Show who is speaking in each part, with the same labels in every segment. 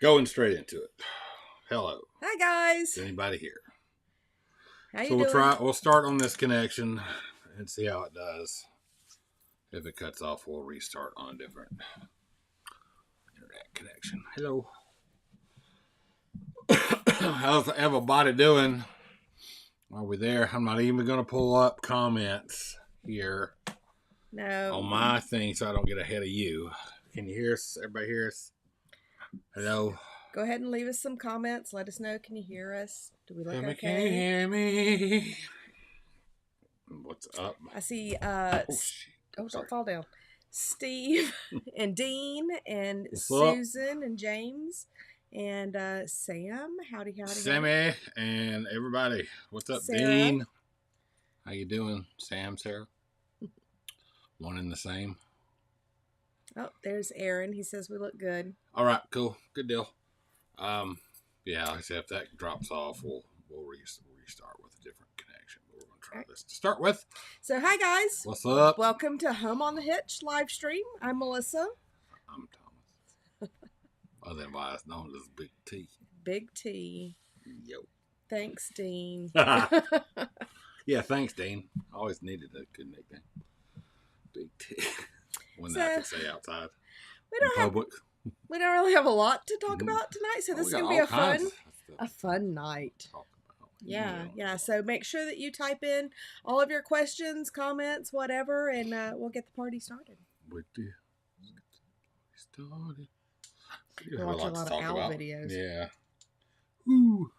Speaker 1: Going straight into it. Hello.
Speaker 2: Hi guys.
Speaker 1: Is anybody here?
Speaker 2: How you
Speaker 1: So
Speaker 2: doing?
Speaker 1: we'll start on this connection and see how it does. If it cuts off, we'll restart on a different internet connection. Hello. How's everybody doing? Are we there? I'm not even going to pull up comments here
Speaker 2: No.
Speaker 1: on my thing so I don't get ahead of you. Can you hear us? Everybody hear us? Hello.
Speaker 2: Go ahead and leave us some comments. Let us know. Can you hear us? Do we look okay?
Speaker 1: Can you hear me? What's up?
Speaker 2: I see.
Speaker 1: Shit.
Speaker 2: Don't fall down. Steve and Dean and
Speaker 1: What's
Speaker 2: Susan
Speaker 1: up?
Speaker 2: and James and Sam. Howdy.
Speaker 1: Sammy and everybody. What's up,
Speaker 2: Sarah.
Speaker 1: Dean? How you doing, Sam, Sarah? One and the same.
Speaker 2: Oh, there's Aaron. He says we look good.
Speaker 1: All right, cool, good deal. Yeah, like I said, if that drops off, we'll restart with a different connection. But we're gonna try this to start with.
Speaker 2: So hi guys.
Speaker 1: What's up?
Speaker 2: Welcome to Home on the Hitch live stream. I'm Melissa.
Speaker 1: I'm Thomas. Otherwise known as Big T.
Speaker 2: Big T.
Speaker 1: Yo.
Speaker 2: Thanks, Dean.
Speaker 1: Yeah, thanks, Dean. Always needed a good nickname. Big T. One that I can say outside.
Speaker 2: We don't really have a lot to talk about tonight, so this is gonna be a fun night. Yeah. So make sure that you type in all of your questions, comments, whatever, and we'll get the party started.
Speaker 1: We'll
Speaker 2: watch a lot of owl videos.
Speaker 1: Yeah. Woo.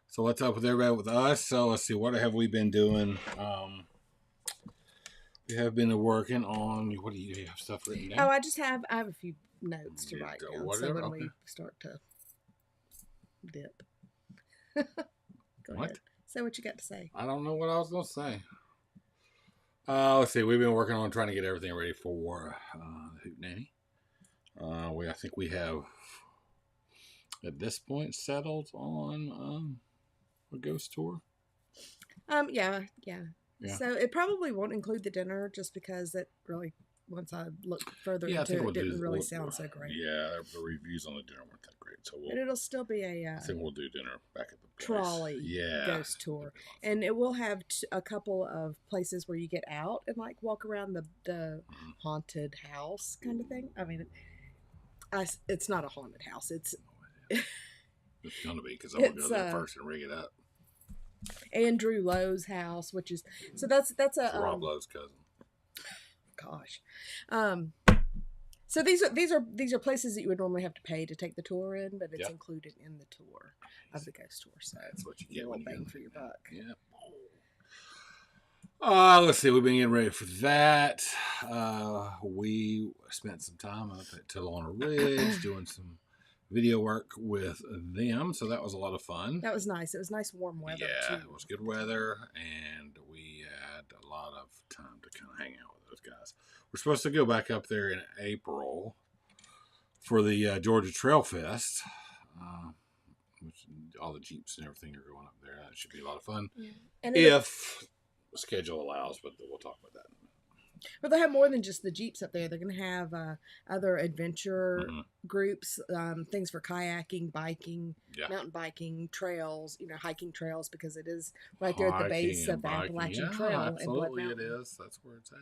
Speaker 1: So what's up with everybody with us? So let's see, what have we been doing? We have been working on, what do you have stuff written down?
Speaker 2: Oh, I have a few notes to write down. So when we start to dip. Go ahead. Say what you got to say.
Speaker 1: I don't know what I was going to say. Let's see, we've been working on trying to get everything ready for Hootenanny. I think we have, at this point, settled on a ghost tour.
Speaker 2: Yeah. So it probably won't include the dinner just because it really, once I look further into it, didn't really sound so great.
Speaker 1: Yeah, the reviews on the dinner weren't that great. So
Speaker 2: but it'll still be
Speaker 1: I think we'll do dinner back at the place.
Speaker 2: Trolley ghost tour. And it will have a couple of places where you get out and like walk around the haunted house kind of thing. I mean, it's not a haunted house. It's
Speaker 1: going to be because I'm going to go there first and rig it up.
Speaker 2: Andrew Lowe's house, which is so that's a
Speaker 1: Rob Lowe's cousin.
Speaker 2: Gosh, so these are places that you would normally have to pay to take the tour in, but it's included in the tour of the ghost tour. So
Speaker 1: that's what you get.
Speaker 2: A little bang for your buck.
Speaker 1: Yeah. Let's see. We've been getting ready for that. We spent some time up at Tillona Ridge doing some video work with them, so that was a lot of fun.
Speaker 2: That was nice. It was nice warm weather too.
Speaker 1: It was good weather, and we had a lot of time to kind of hang out with those guys. We're supposed to go back up there in April for the Georgia Trail Fest, which all the Jeeps and everything are going up there. That should be a lot of fun, and if the schedule allows, but we'll talk about that in a minute.
Speaker 2: But they'll have more than just the Jeeps up there. They're going to have other adventure groups, things for kayaking, biking, mountain biking, trails, hiking trails, because it is right there at the base of the Appalachian Trail.
Speaker 1: Absolutely, it is. That's where it's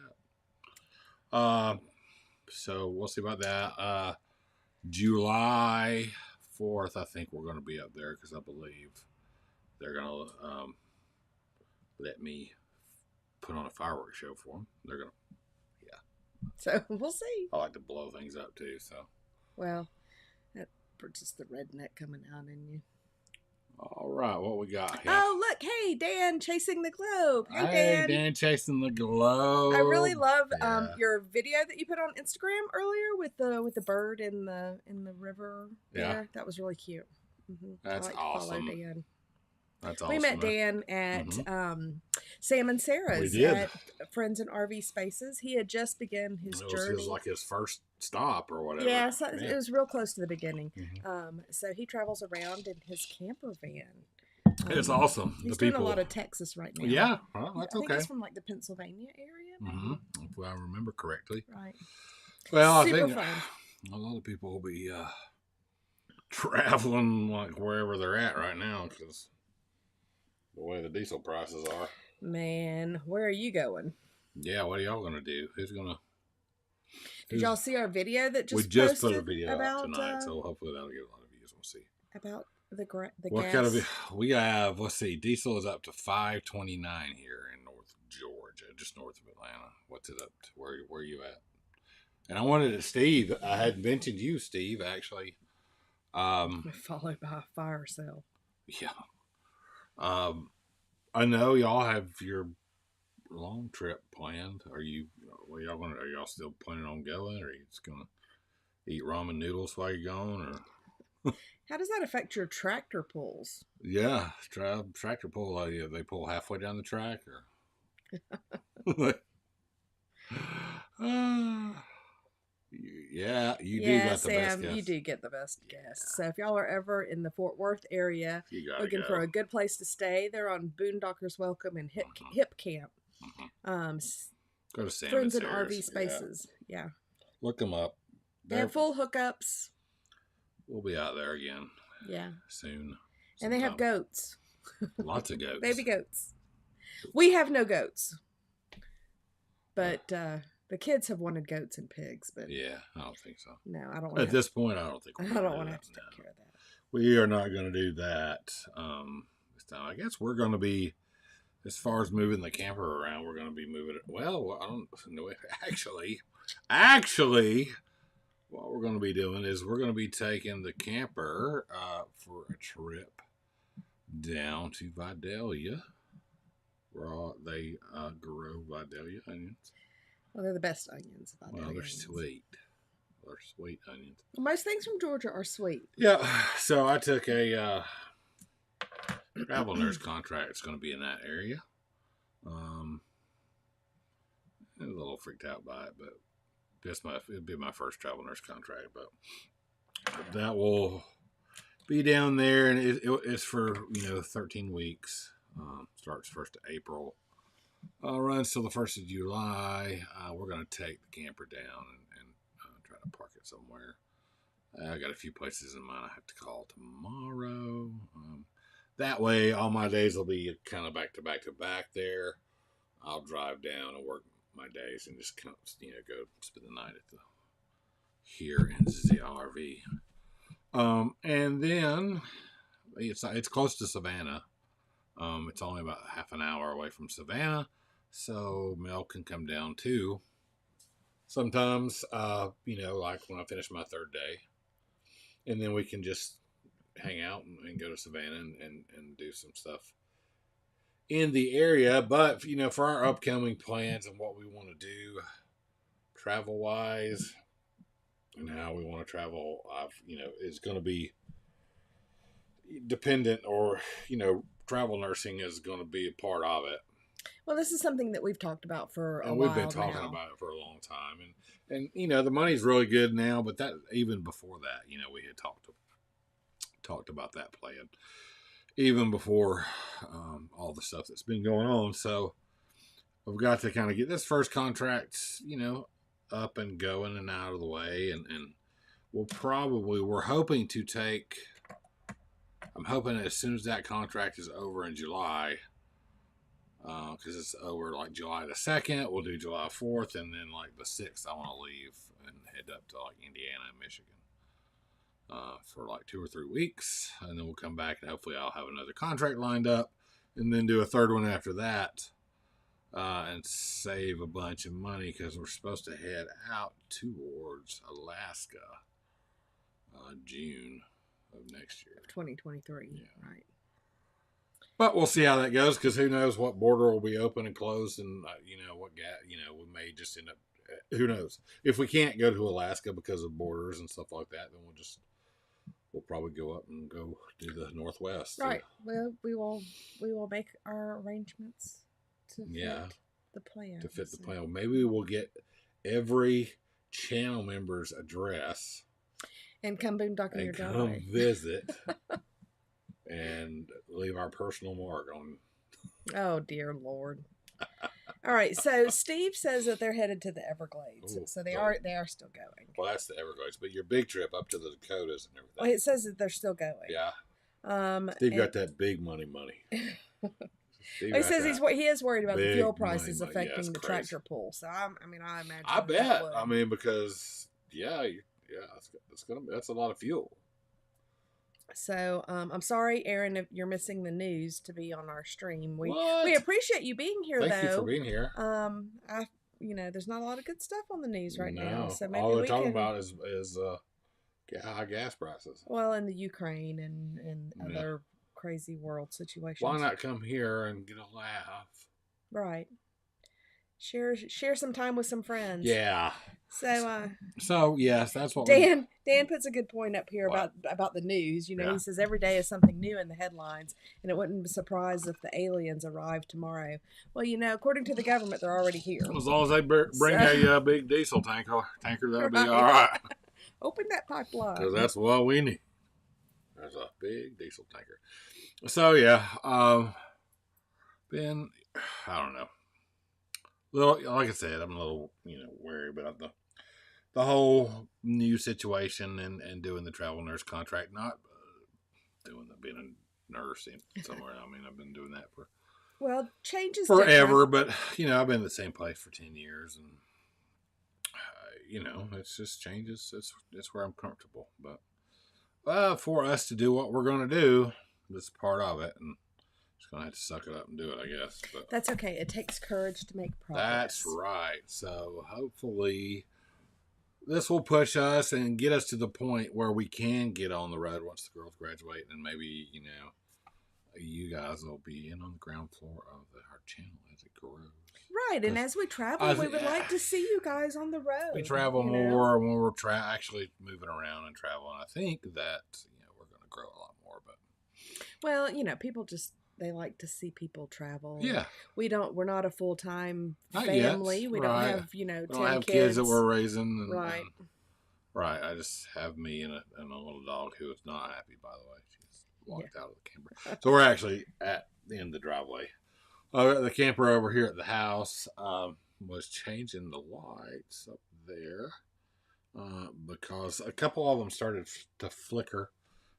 Speaker 1: at. So we'll see about that. July 4th, I think we're going to be up there because I believe they're going to let me put on a fireworks show for them. They're going to.
Speaker 2: So we'll see.
Speaker 1: I like to blow things up too. So,
Speaker 2: well, that's just the redneck coming out in you.
Speaker 1: All right, what we got here?
Speaker 2: Oh, look! Hey, Dan, chasing the globe. Hey,
Speaker 1: Dan, chasing the globe.
Speaker 2: I really love your video that you put on Instagram earlier with the bird in the river. There. That was really cute.
Speaker 1: That's awesome.
Speaker 2: Follow Dan.
Speaker 1: That's awesome.
Speaker 2: We met Dan at Sam and Sarah's at Friends in RV Spaces. He had just begun his journey. It was
Speaker 1: like his first stop or whatever.
Speaker 2: Yeah, so it was real close to the beginning. So he travels around in his camper van.
Speaker 1: It's awesome.
Speaker 2: He's doing a lot of Texas right now.
Speaker 1: Yeah, well, that's okay.
Speaker 2: I think he's from like the Pennsylvania area.
Speaker 1: If I remember correctly.
Speaker 2: Right.
Speaker 1: Well,
Speaker 2: Super
Speaker 1: I think
Speaker 2: fun.
Speaker 1: a lot of people will be traveling like wherever they're at right now because the way the diesel prices are.
Speaker 2: Man, where are you going?
Speaker 1: Yeah, what are y'all gonna do?
Speaker 2: Did y'all see our video that just
Speaker 1: we just
Speaker 2: posted
Speaker 1: put a video
Speaker 2: about
Speaker 1: out tonight, so hopefully that'll get a lot of views. We'll see.
Speaker 2: About the
Speaker 1: what
Speaker 2: gas?
Speaker 1: Kind of we have? Let's see. Diesel is up to $5.29 here in North Georgia, just north of Atlanta. What's it up to? Where are you at? And I wanted to, Steve. I had mentioned you, Steve. Actually,
Speaker 2: followed by a fire sale.
Speaker 1: Yeah. I know y'all have your long trip planned. Are y'all still planning on going, or are you just gonna eat ramen noodles while you're going, or?
Speaker 2: How does that affect your tractor pulls?
Speaker 1: Yeah, tractor pull. They pull halfway down the track, or? Yeah, you do get the best guess.
Speaker 2: You do get the best guess. So if y'all are ever in the Fort Worth area looking for a good place to stay, they're on Boondockers Welcome and Hip Camp.
Speaker 1: Go to Sam
Speaker 2: Friends and RV Spaces. Yeah.
Speaker 1: Look them up.
Speaker 2: They have full hookups.
Speaker 1: We'll be out there again.
Speaker 2: Yeah.
Speaker 1: Soon.
Speaker 2: And they have goats.
Speaker 1: Lots of goats.
Speaker 2: Baby goats. We have no goats. But the kids have wanted goats and pigs, but
Speaker 1: yeah, I don't think so.
Speaker 2: No, I don't.
Speaker 1: At this point, I don't think
Speaker 2: I don't want to have to take care of that.
Speaker 1: We are not going to do that this time. I guess we're going to be, as far as moving the camper around, we're going to be moving it. Well, I don't know. Actually, what we're going to be doing is we're going to be taking the camper for a trip down to Vidalia, where they grow Vidalia onions.
Speaker 2: Well, they're the best onions.
Speaker 1: Well, they're sweet. They're sweet onions.
Speaker 2: Most things from Georgia are sweet.
Speaker 1: Yeah. So I took a travel nurse contract. It's going to be in that area. I was a little freaked out by it, but it'll be my first travel nurse contract. But that will be down there, and it's for 13 weeks. Starts 1st of April. Runs till the 1st of July. We're going to take the camper down and try to park it somewhere. I got a few places in mind I have to call tomorrow. That way, all my days will be kind of back to back there. I'll drive down and work my days and just kind of, go spend the night here in the RV. And then it's close to Savannah. It's only about half an hour away from Savannah, so Mel can come down too. Sometimes, like when I finish my 3rd day, and then we can just hang out and go to Savannah and do some stuff in the area. But, for our upcoming plans and what we want to do travel-wise and how we want to travel, is going to be dependent or, travel nursing is going to be a part of it.
Speaker 2: Well, this is something that we've talked about for a while.
Speaker 1: We've been talking about it for a long time. And the money's really good now, but that even before that, we had talked about that plan even before all the stuff that's been going on. So I've got to kind of get this first contract, up and going and out of the way. And we're hoping to take, I'm hoping as soon as that contract is over in July, because it's over like July the 2nd, we'll do July 4th, and then like the 6th, I want to leave and head up to like Indiana and Michigan for like 2 or 3 weeks, and then we'll come back and hopefully I'll have another contract lined up, and then do a 3rd one after that, and save a bunch of money because we're supposed to head out towards Alaska, June of next year,
Speaker 2: 2023. Yeah. Right.
Speaker 1: But we'll see how that goes, because who knows what border will be open and closed, and we may just end up. Who knows? If we can't go to Alaska because of borders and stuff like that, then we'll probably go up and go do the Northwest.
Speaker 2: Right. Well, we will make our arrangements to fit the plan.
Speaker 1: To fit the plan. Maybe we'll get every channel member's address.
Speaker 2: And come boondocking your driveway.
Speaker 1: Come visit and leave our personal mark on.
Speaker 2: Oh, dear Lord. All right, so Steve says that they're headed to the Everglades, so they are still going.
Speaker 1: Well, that's the Everglades, but your big trip up to the Dakotas and everything.
Speaker 2: Well, it says that they're still going.
Speaker 1: Yeah. Steve got that big money.
Speaker 2: He says he is worried about the fuel prices affecting the tractor pull. So I imagine.
Speaker 1: I bet. Because that's a lot of fuel. So
Speaker 2: I'm sorry, Aaron, if you're missing the news to be on our stream. We appreciate you being here.
Speaker 1: Thank you for being here.
Speaker 2: There's not a lot of good stuff on the news right now. So maybe
Speaker 1: all they're talking about is high gas prices.
Speaker 2: Well, in the Ukraine and other crazy world situations.
Speaker 1: Why not come here and get a laugh?
Speaker 2: Right. Share some time with some friends.
Speaker 1: Yeah.
Speaker 2: So
Speaker 1: yes, that's what
Speaker 2: Dan puts a good point up here about the news. He says every day is something new in the headlines, and it wouldn't surprise if the aliens arrived tomorrow. Well, according to the government, they're already here.
Speaker 1: As long as they bring a big diesel tanker, that'll be all right.
Speaker 2: Open that pipeline.
Speaker 1: Because that's what we need. There's a big diesel tanker. So Ben, I don't know. Like I said, I'm a little, worried about the whole new situation and doing the travel nurse contract, not being a nurse somewhere. I've been doing that for
Speaker 2: changes
Speaker 1: forever, but I've been in the same place for 10 years, and it's just changes. It's where I'm comfortable, but for us to do what we're going to do, this is part of it, and gonna have to suck it up and do it, I guess. But
Speaker 2: that's okay. It takes courage to make progress.
Speaker 1: That's right. So hopefully this will push us and get us to the point where we can get on the road once the girls graduate, and maybe you guys will be in on the ground floor of our channel as it grows.
Speaker 2: Right, and as we travel, we would like to see you guys on the road.
Speaker 1: We travel more when we're actually moving around and traveling. I think that we're going to grow a lot more, but
Speaker 2: people just. They like to see people travel.
Speaker 1: Yeah.
Speaker 2: We're not a full-time family. We don't have, 10
Speaker 1: don't have kids that we're raising.
Speaker 2: Right.
Speaker 1: Right. I just have me and a little dog who is not happy, by the way. She's walked out of the camper. So we're actually at the end of the driveway. The camper over here at the house was changing the lights up there because a couple of them started to flicker,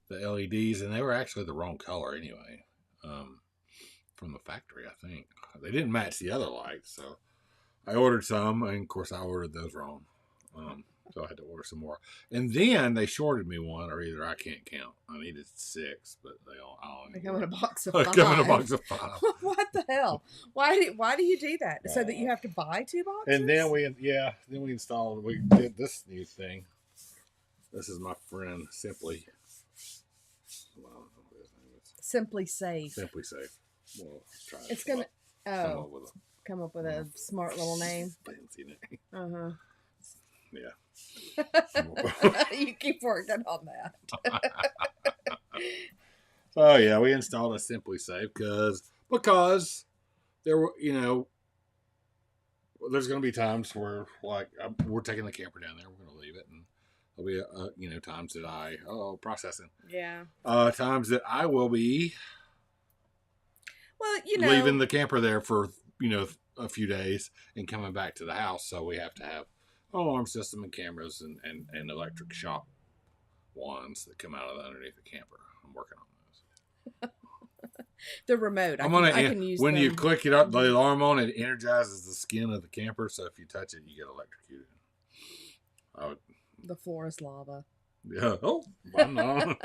Speaker 1: the LEDs, and they were actually the wrong color anyway. From the factory, I think. They didn't match the other lights, so I ordered some, and of course I ordered those wrong. So I had to order some more. And then they shorted me one, or either I can't count. I needed 6, but they
Speaker 2: come in a box of 5.
Speaker 1: They come in a box of 5.
Speaker 2: What the hell? Why do you do that? So that you have to buy 2 boxes?
Speaker 1: And then we did this new thing. This is my friend Simply.
Speaker 2: Simply Safe.
Speaker 1: Simply Safe. Well, let's try it.
Speaker 2: It's gonna come up with a smart little name.
Speaker 1: Fancy name.
Speaker 2: Yeah. You keep working on that.
Speaker 1: So yeah, we installed a Simply Safe because there were there's going to be times where we're taking the camper down there, we're going to leave it, and there'll be times that processing.
Speaker 2: Yeah.
Speaker 1: Times that I will be leaving the camper there for a few days and coming back to the house, so we have to have an alarm system and cameras and electric shock wands that come out of underneath the camper. I'm working on those.
Speaker 2: The remote. I can use
Speaker 1: when
Speaker 2: them.
Speaker 1: you click it up, the alarm on it energizes the skin of the camper, so if you touch it, you get electrocuted.
Speaker 2: The floor is lava.
Speaker 1: Yeah. Oh, I'm not.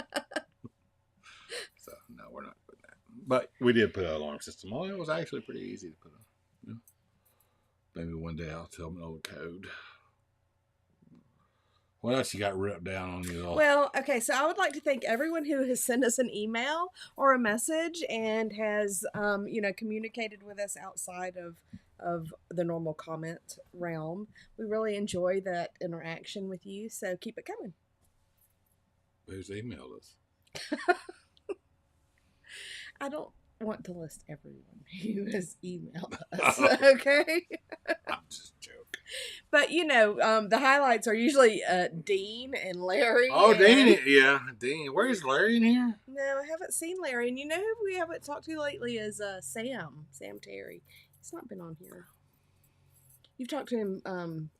Speaker 1: So no, we're not putting that. But we did put an alarm system on. It was actually pretty easy to put on. Maybe one day I'll tell them the code. What else you got ripped down on you all?
Speaker 2: Well, okay, so I would like to thank everyone who has sent us an email or a message and has, communicated with us outside of the normal comment realm. We really enjoy that interaction with you, so keep it coming.
Speaker 1: Who's emailed us?
Speaker 2: I don't want to list everyone who has emailed us, okay?
Speaker 1: I'm just joking.
Speaker 2: But, the highlights are usually Dean and Larry.
Speaker 1: Oh, Dean. Yeah, Dean. Where's Larry in here?
Speaker 2: No, I haven't seen Larry. And who we haven't talked to lately is Sam Terry. He's not been on here. You've talked to him.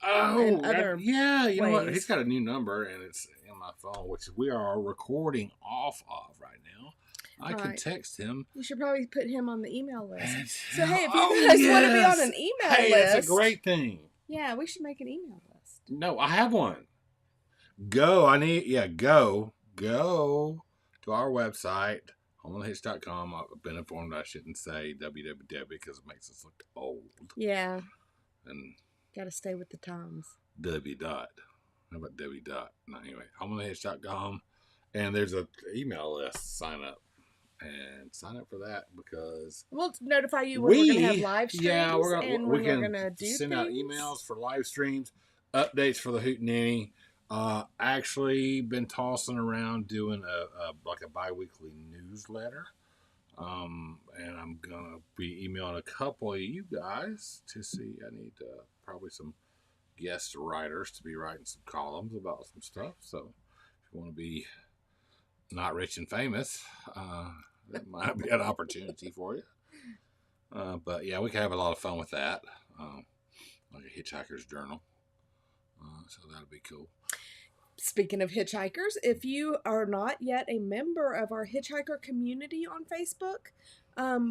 Speaker 1: Yeah. You know what?
Speaker 2: ways.
Speaker 1: He's got a new number, and it's in my phone, which we are recording off of right now. I could text him.
Speaker 2: You should probably put him on the email list. So hey, if you guys want to be on an email list,
Speaker 1: that's a great thing.
Speaker 2: Yeah, we should make an email list.
Speaker 1: No, I have one. Go to our website, homeonthehitch.com. I've been informed I shouldn't say www because it makes us look old.
Speaker 2: Yeah.
Speaker 1: And
Speaker 2: got to stay with the times.
Speaker 1: W dot. How about W dot? No, anyway, homeonthehitch.com. And there's an email list. Sign up. And sign up for that because
Speaker 2: we'll notify you when we're going to have live streams.
Speaker 1: Yeah,
Speaker 2: we're going to
Speaker 1: send out emails for live streams, updates for the Hootenanny. Actually been tossing around doing a bi-weekly newsletter. And I'm gonna be emailing a couple of you guys to see. I need probably some guest writers to be writing some columns about some stuff. So if you want to be not rich and famous, that might be an opportunity for you. But yeah, we can have a lot of fun with that. Like a hitchhiker's journal. So that'll be cool.
Speaker 2: Speaking of hitchhikers, if you are not yet a member of our hitchhiker community on Facebook,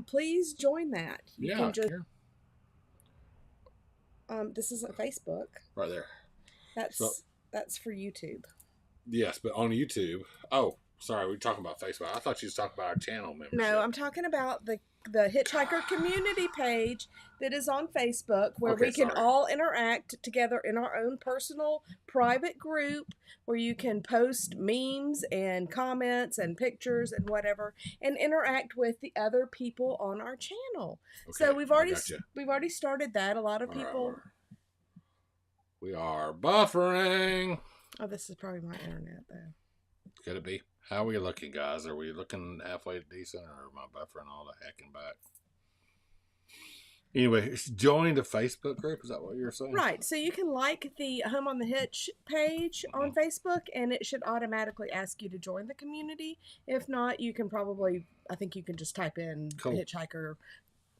Speaker 2: please join that. You can just, this isn't Facebook.
Speaker 1: Right there.
Speaker 2: That's for YouTube.
Speaker 1: Yes, but on YouTube. Oh, sorry, we're talking about Facebook. I thought you was talking about our channel membership.
Speaker 2: No, I'm talking about the hitchhiker community page that is on Facebook where we can all interact together in our own personal private group where you can post memes and comments and pictures and whatever and interact with the other people on our channel. Okay, so we've already started that. A lot of people.
Speaker 1: We are buffering.
Speaker 2: Oh, this is probably my internet though.
Speaker 1: Could it be? How are we looking, guys? Are we looking halfway decent, or am I buffering all the heck and back? Anyway, join the Facebook group. Is that what you're saying?
Speaker 2: Right. So you can like the Home on the Hitch page on Facebook, and it should automatically ask you to join the community. If not, you can I think you can just type in Hitchhiker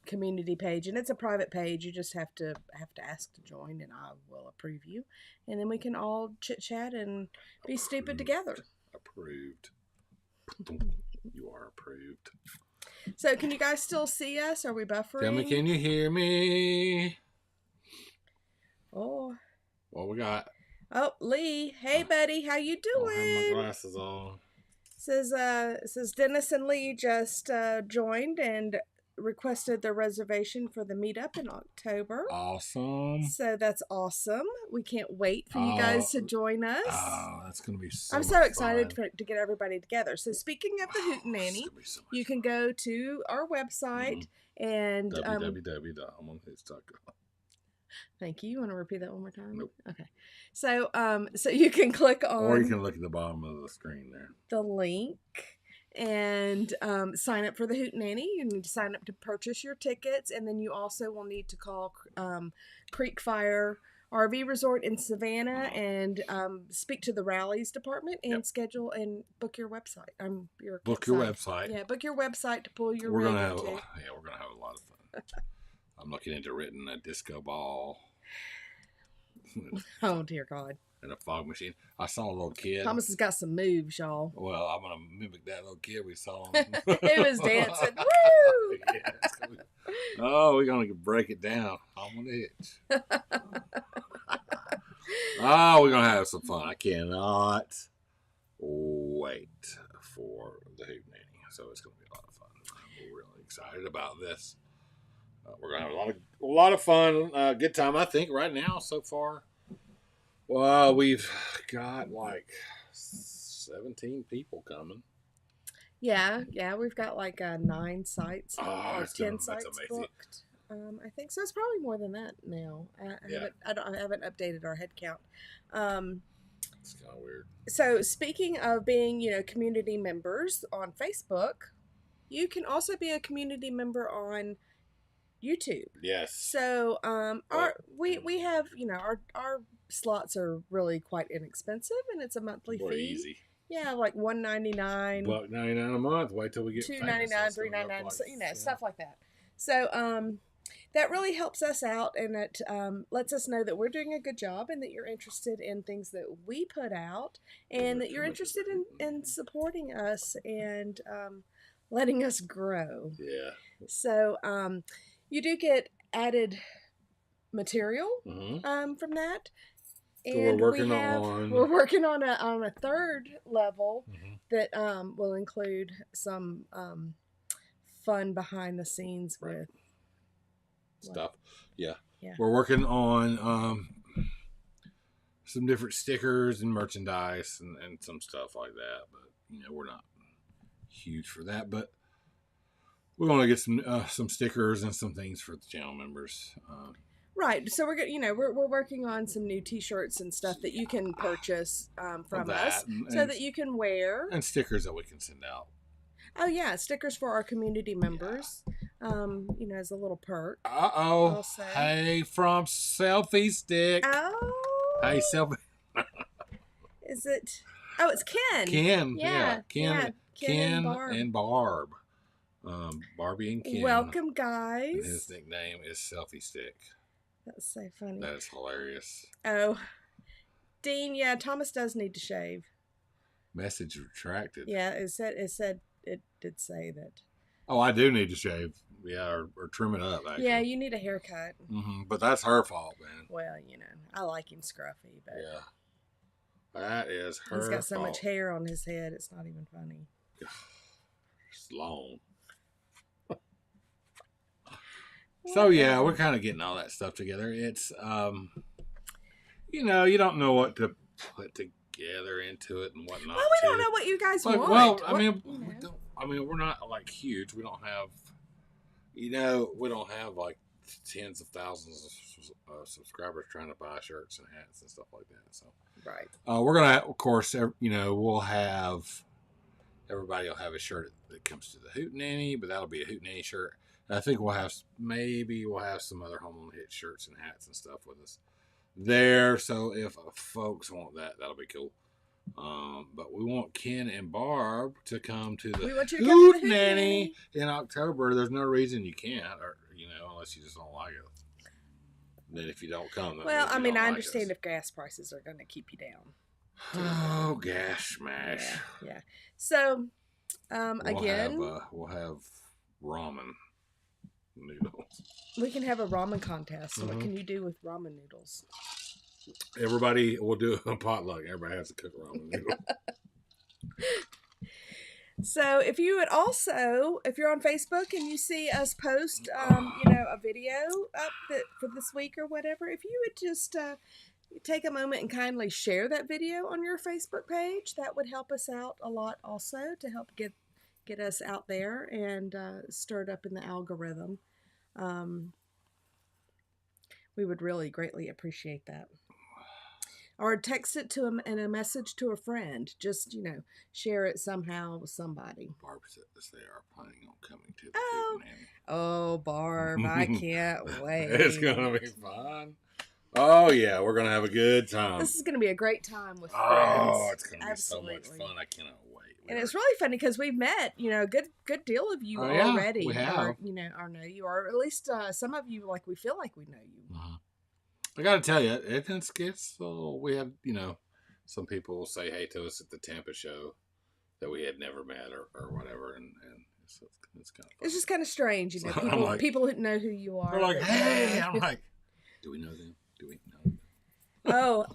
Speaker 2: community page, and it's a private page. You just have to ask to join, and I will approve you, and then we can all chit chat and be stupid together.
Speaker 1: Approved. You are approved.
Speaker 2: So can you guys still see us? Are we buffering?
Speaker 1: Tell me, can you hear me?
Speaker 2: Oh.
Speaker 1: What we got?
Speaker 2: Oh, Lee. Hey, buddy. How you doing?
Speaker 1: I have my glasses on.
Speaker 2: Says Dennis and Lee just joined and requested their reservation for the meetup in October.
Speaker 1: Awesome.
Speaker 2: So that's awesome. We can't wait for you guys to join us.
Speaker 1: Oh, that's going to be so
Speaker 2: I'm so excited to get everybody together. So speaking of the Hootenanny, you can go to our website and
Speaker 1: www.homeonthehitch.com.
Speaker 2: Thank you. You want to repeat that one more time?
Speaker 1: Nope.
Speaker 2: Okay. So so you can click on,
Speaker 1: or you can look at the bottom of the screen there,
Speaker 2: the link, and sign up for the Hootenanny. You need to sign up to purchase your tickets, and then you also will need to call Creek Fire RV Resort in Savannah and speak to the rallies department and schedule and book your website.
Speaker 1: Book your website.
Speaker 2: Yeah, book your website to pull your
Speaker 1: we're
Speaker 2: rig
Speaker 1: gonna have,
Speaker 2: into.
Speaker 1: Yeah, we're gonna have a lot of fun. I'm looking into renting a disco ball.
Speaker 2: Oh dear God.
Speaker 1: And a fog machine. I saw a little kid.
Speaker 2: Thomas has got some moves, y'all.
Speaker 1: Well, I'm going to mimic that little kid we saw.
Speaker 2: He was dancing. Woo!
Speaker 1: Yeah, we're going to break it down. I'm on the Hitch. We're going to have some fun. I cannot wait for the Hootenanny. So it's going to be a lot of fun. I'm really excited about this. We're going to have a lot of fun. Good time, I think, right now so far. Well, we've got like 17 people coming.
Speaker 2: Yeah, we've got like 9 sites or 10 sites booked. I think so. It's probably more than that now. I haven't updated our head count.
Speaker 1: It's kind of weird. So
Speaker 2: speaking of being, community members on Facebook, you can also be a community member on YouTube.
Speaker 1: Yes.
Speaker 2: So we have our slots are really quite inexpensive, and it's a monthly fee.
Speaker 1: Easy.
Speaker 2: Yeah, like $1.99.
Speaker 1: $1.99 a month. Wait till we get
Speaker 2: $2.99, $3.99. So, stuff like that. So that really helps us out, and it lets us know that we're doing a good job and that you're interested in things that we put out and that you're interested in supporting us and letting us grow.
Speaker 1: Yeah.
Speaker 2: So you do get added material from that. And
Speaker 1: so
Speaker 2: we're working on a third level that will include some fun behind the scenes with
Speaker 1: stuff. Yeah.
Speaker 2: Yeah.
Speaker 1: We're working on some different stickers and merchandise and some stuff like that. But we're not huge for that. But we want to get some stickers and some things for the channel members.
Speaker 2: Right. So we're working on some new T-shirts and stuff that you can purchase from us, so that you can wear,
Speaker 1: and stickers that we can send out.
Speaker 2: Oh yeah, stickers for our community members. As a little perk.
Speaker 1: Hey, from Selfie Stick.
Speaker 2: Oh.
Speaker 1: Hey, Selfie.
Speaker 2: Is it? Oh, it's Ken.
Speaker 1: Ken.
Speaker 2: Yeah.
Speaker 1: Ken and Barb. Barbie and Ken.
Speaker 2: Welcome, guys.
Speaker 1: And his nickname is Selfie Stick.
Speaker 2: That's so funny.
Speaker 1: That is hilarious.
Speaker 2: Oh, Dean. Yeah, Thomas does need to shave.
Speaker 1: Message retracted.
Speaker 2: Yeah, it did say that.
Speaker 1: Oh, I do need to shave. Yeah, or trim it up. Actually.
Speaker 2: Yeah, you need a haircut.
Speaker 1: But that's her fault, man.
Speaker 2: Well, I like him scruffy, but
Speaker 1: yeah, that is her.
Speaker 2: He's got so
Speaker 1: fault.
Speaker 2: much hair on his head; it's not even funny.
Speaker 1: It's long. So yeah, we're kind of getting all that stuff together. It's you don't know what to put together into it and whatnot.
Speaker 2: Well, we don't know what you guys want.
Speaker 1: Well, we're not like huge. We don't have, we don't have like tens of thousands of subscribers trying to buy shirts and hats and stuff like that. So
Speaker 2: right,
Speaker 1: we're gonna, of course, we'll have everybody will have a shirt that comes to the Hootenanny, but that'll be a Hootenanny shirt. I think we'll have some other Home on the Hitch shirts and hats and stuff with us there. So if folks want that, that'll be cool. But we want Ken and Barb to come to the Hootenanny in October. There's no reason you can't, or unless you just don't like it. Then if you don't come,
Speaker 2: well, I mean, I understand if gas prices are going to keep you down.
Speaker 1: Oh, gas smash!
Speaker 2: Yeah. So, again,
Speaker 1: we'll have ramen noodles.
Speaker 2: We can have a ramen contest. So what can you do with ramen noodles?
Speaker 1: Everybody will do a potluck. Everybody has to cook ramen noodles.
Speaker 2: So if you're on Facebook and you see us post, a video up for this week or whatever, if you would just take a moment and kindly share that video on your Facebook page, that would help us out a lot also to help get us out there and stirred up in the algorithm. We would really greatly appreciate that. Or text it to them in a message to a friend. Just, share it somehow with somebody.
Speaker 1: Barb says they are planning on coming to the Hootenanny.
Speaker 2: Oh, Barb, I can't wait.
Speaker 1: It's going to be fun. Oh, yeah, we're going to have a good time.
Speaker 2: This is going to be a great time with friends.
Speaker 1: Oh, it's going to be so much fun. I cannot wait.
Speaker 2: And it's really funny because we've met, good deal of you already.
Speaker 1: We have.
Speaker 2: Or know you, or at least some of you, we feel like we know you.
Speaker 1: I got to tell you, it gets we had, some people will say hey to us at the Tampa show that we had never met or whatever, and it's kind of fun.
Speaker 2: It's just kind of strange,
Speaker 1: So
Speaker 2: people who know who you are.
Speaker 1: They're like, hey, I'm like, do we know them? Do we know them?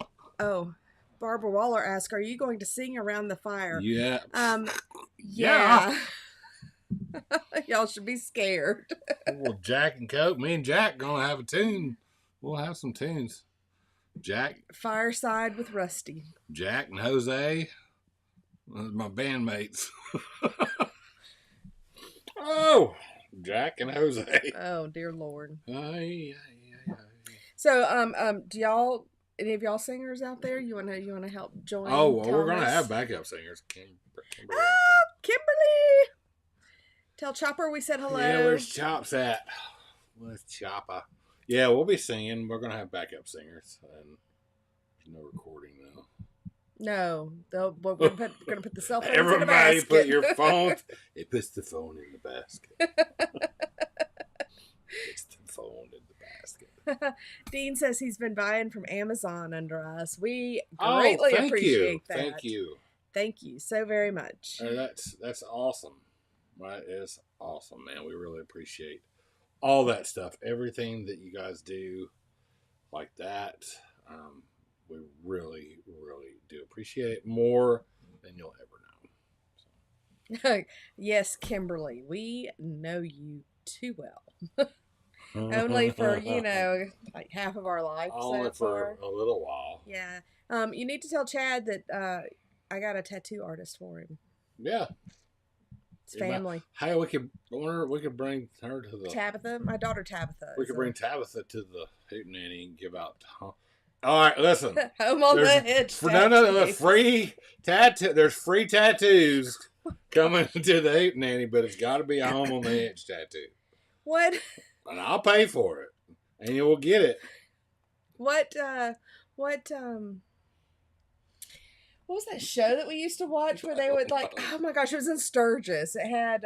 Speaker 2: Oh. Barbara Waller asked, are you going to sing around the fire?
Speaker 1: Yeah.
Speaker 2: Yeah. Y'all should be scared.
Speaker 1: Well, Jack and Coke, me and Jack gonna have a tune. We'll have some tunes. Jack.
Speaker 2: Fireside with Rusty.
Speaker 1: Jack and Jose. My bandmates. Oh, Jack and Jose.
Speaker 2: Oh, dear Lord.
Speaker 1: Yeah.
Speaker 2: So, do y'all, any of y'all singers out there? You wanna help join?
Speaker 1: Oh, well,
Speaker 2: Thomas?
Speaker 1: we're gonna have backup singers. Kimberly.
Speaker 2: Kimberly. Tell Chopper we said hello.
Speaker 1: Yeah, where's Chops at? Where's Chopper? Yeah, we'll be singing. We're gonna have backup singers, and there's no recording though.
Speaker 2: No, we're gonna put the cell phones
Speaker 1: Everybody
Speaker 2: in the basket.
Speaker 1: put your phone. It puts the phone in the basket. Puts the phone
Speaker 2: Dean says he's been buying from Amazon under us. We greatly appreciate that.
Speaker 1: Thank you.
Speaker 2: Thank you so very much.
Speaker 1: That's awesome. That is awesome, man. We really appreciate all that stuff. Everything that you guys do like that. We really, really do appreciate it more than you'll ever
Speaker 2: know. So. Yes, Kimberly, we know you too well. Only for, like half of our life.
Speaker 1: Only for a little while.
Speaker 2: Yeah. You need to tell Chad that I got a tattoo artist for him.
Speaker 1: Yeah.
Speaker 2: It's family.
Speaker 1: Hey, we could bring her to the
Speaker 2: Tabitha, my daughter Tabitha.
Speaker 1: We could bring Tabitha to the Hootenanny and give out. All right, listen.
Speaker 2: Home on the Hitch.
Speaker 1: No, free tattoo. There's free tattoos coming to the Hootenanny, but it's got to be a home on the Hitch tattoo.
Speaker 2: What?
Speaker 1: And I'll pay for it, and you will get it.
Speaker 2: What was that show that we used to watch where they would like? Oh my gosh, it was in Sturgis. It had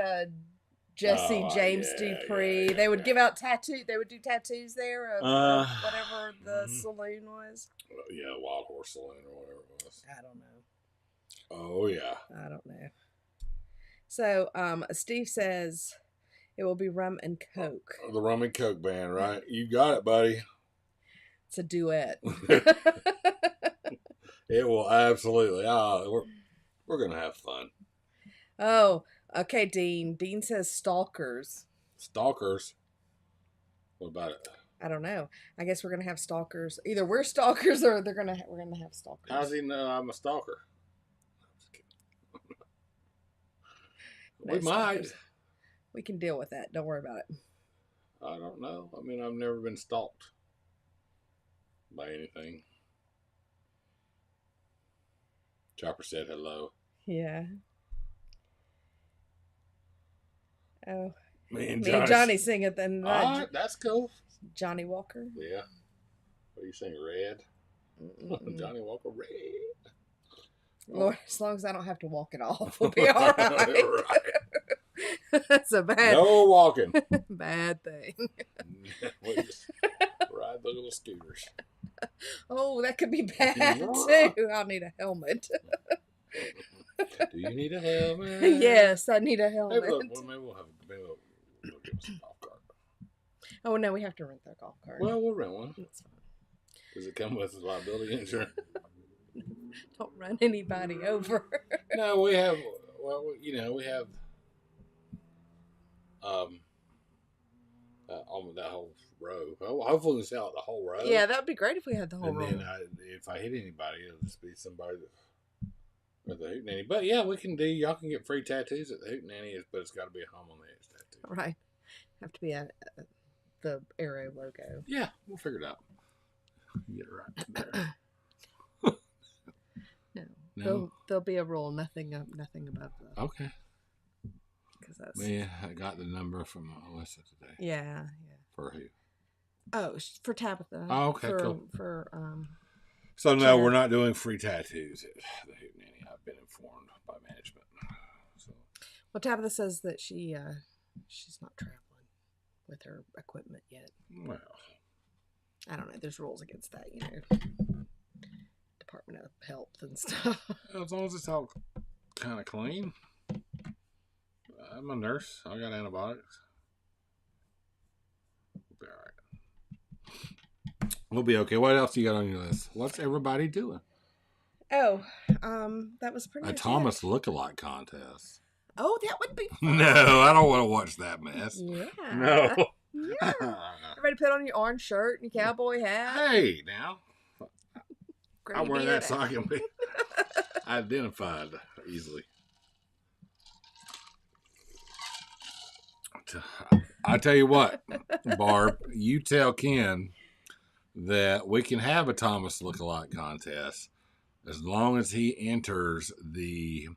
Speaker 2: Jesse James Dupree. They would give out tattoo. They would do tattoos there of whatever the saloon was.
Speaker 1: Yeah, Wild Horse Saloon or whatever it was.
Speaker 2: I don't know.
Speaker 1: Oh yeah.
Speaker 2: I don't know. So Steve says it will be rum and coke.
Speaker 1: The rum and coke band, right? You got it, buddy.
Speaker 2: It's a duet.
Speaker 1: It will absolutely. We're gonna have fun.
Speaker 2: Oh, okay, Dean. Dean says stalkers.
Speaker 1: Stalkers. What about it?
Speaker 2: I don't know. I guess we're gonna have stalkers. Either we're stalkers or we're gonna have stalkers.
Speaker 1: How does he know I'm a stalker? We might.
Speaker 2: We can deal with that. Don't worry about it.
Speaker 1: I don't know. I mean, I've never been stalked by anything. Chopper said hello.
Speaker 2: Yeah. Oh.
Speaker 1: Me and
Speaker 2: Johnny sing it then.
Speaker 1: That's cool.
Speaker 2: Johnny Walker.
Speaker 1: Yeah. What do you sing? Red? Johnny Walker, red.
Speaker 2: Lord, as long as I don't have to walk it off, we'll be all right. Right. That's a bad.
Speaker 1: No walking.
Speaker 2: Bad thing.
Speaker 1: We just ride the little scooters.
Speaker 2: Oh, that could be bad too. I'll need a helmet.
Speaker 1: Do you need a helmet?
Speaker 2: Yes, I need a helmet.
Speaker 1: Maybe we'll give us a golf cart.
Speaker 2: Oh no, we have to rent that golf cart.
Speaker 1: Well, we'll rent one.
Speaker 2: That's fine.
Speaker 1: Does it come with liability insurance?
Speaker 2: Don't run anybody over.
Speaker 1: No, we have. Well, we have. On that whole row. Hopefully, we sell the whole row.
Speaker 2: Yeah, that would be great if we had the whole row.
Speaker 1: And then if I hit anybody, it'll just be somebody with the Hootenanny. But yeah, y'all can get free tattoos at the Hootenanny, but it's got to be a home on the Hitch tattoo.
Speaker 2: Right. Have to be the Arrow logo.
Speaker 1: Yeah, we'll figure it out. Get it right there.
Speaker 2: No. There'll be a rule. Nothing above that.
Speaker 1: Okay.
Speaker 2: Yeah,
Speaker 1: I got the number from Alyssa today.
Speaker 2: Yeah.
Speaker 1: For who?
Speaker 2: Oh, for Tabitha.
Speaker 1: Oh, okay, cool.
Speaker 2: So
Speaker 1: no, we're not doing free tattoos at the Hootenanny. I've been informed by management. So.
Speaker 2: Well, Tabitha says that she's not traveling with her equipment yet.
Speaker 1: Well,
Speaker 2: I don't know. There's rules against that, Department of Health and stuff.
Speaker 1: As long as it's all kind of clean. I'm a nurse. I got antibiotics. We'll be all right. We'll be okay. What else you got on your list? What's everybody doing?
Speaker 2: Oh, that was pretty much
Speaker 1: Thomas lookalike contest.
Speaker 2: Oh, that would be fun.
Speaker 1: No, I don't want to watch that mess.
Speaker 2: Yeah.
Speaker 1: No.
Speaker 2: Yeah. Everybody put on your orange shirt and your cowboy hat.
Speaker 1: Hey, now.
Speaker 2: Great
Speaker 1: I wear that so I can be identified easily. I tell you what, Barb, you tell Ken that we can have a Thomas lookalike contest as long as he enters the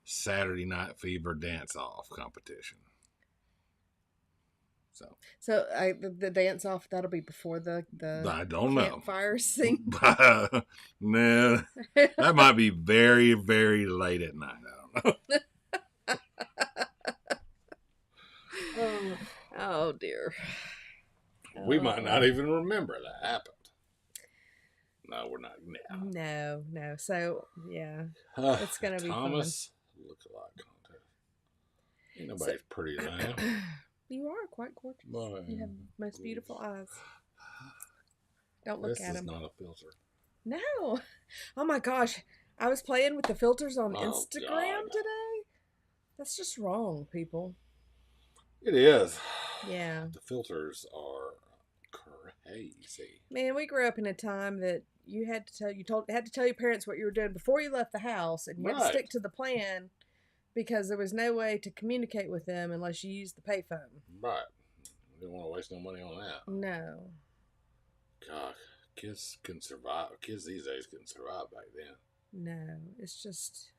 Speaker 1: Saturday Night Fever dance-off competition.
Speaker 2: So the dance-off, that'll be before the
Speaker 1: I don't know.
Speaker 2: Campfire scene?
Speaker 1: No, that might be very, very late at night. I don't know.
Speaker 2: Oh dear.
Speaker 1: We might not even remember that happened. No, we're not now.
Speaker 2: No. So, yeah. It's going to be
Speaker 1: Thomas look-alike contest. Ain't nobody's pretty now.
Speaker 2: You are quite gorgeous. Boy, you have most beautiful eyes. Don't look at them.
Speaker 1: This is not a filter.
Speaker 2: No. Oh, my gosh. I was playing with the filters on Instagram today. That's just wrong, people.
Speaker 1: It is.
Speaker 2: Yeah.
Speaker 1: The filters are crazy.
Speaker 2: Man, we grew up in a time that you had to tell your parents what you were doing before you left the house, and you had to stick to the plan because there was no way to communicate with them unless you used the payphone.
Speaker 1: Right. You don't want to waste no money on that.
Speaker 2: No.
Speaker 1: God, kids can survive. Kids these days couldn't survive back then.
Speaker 2: No, it's just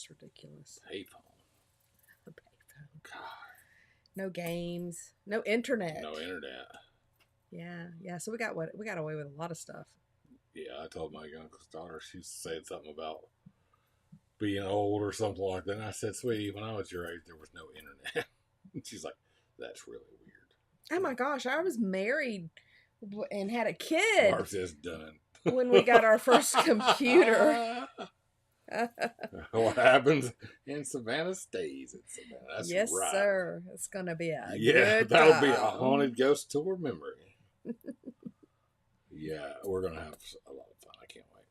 Speaker 2: ridiculous.
Speaker 1: Payphone.
Speaker 2: The payphone.
Speaker 1: God.
Speaker 2: No games. No internet.
Speaker 1: No internet.
Speaker 2: Yeah. So we got away with a lot of stuff.
Speaker 1: Yeah, I told my uncle's daughter, she said something about being old or something like that. And I said, sweetie, when I was your age, there was no internet. And she's like, that's really weird.
Speaker 2: Oh my gosh, I was married and had a kid.
Speaker 1: Ours is done.
Speaker 2: When we got our first computer.
Speaker 1: What happens in Savannah stays in Savannah. That's
Speaker 2: yes,
Speaker 1: right.
Speaker 2: sir. It's going to be a good
Speaker 1: that'll
Speaker 2: time.
Speaker 1: be a haunted ghost tour memory. Yeah, we're going to have a lot of fun. I can't wait.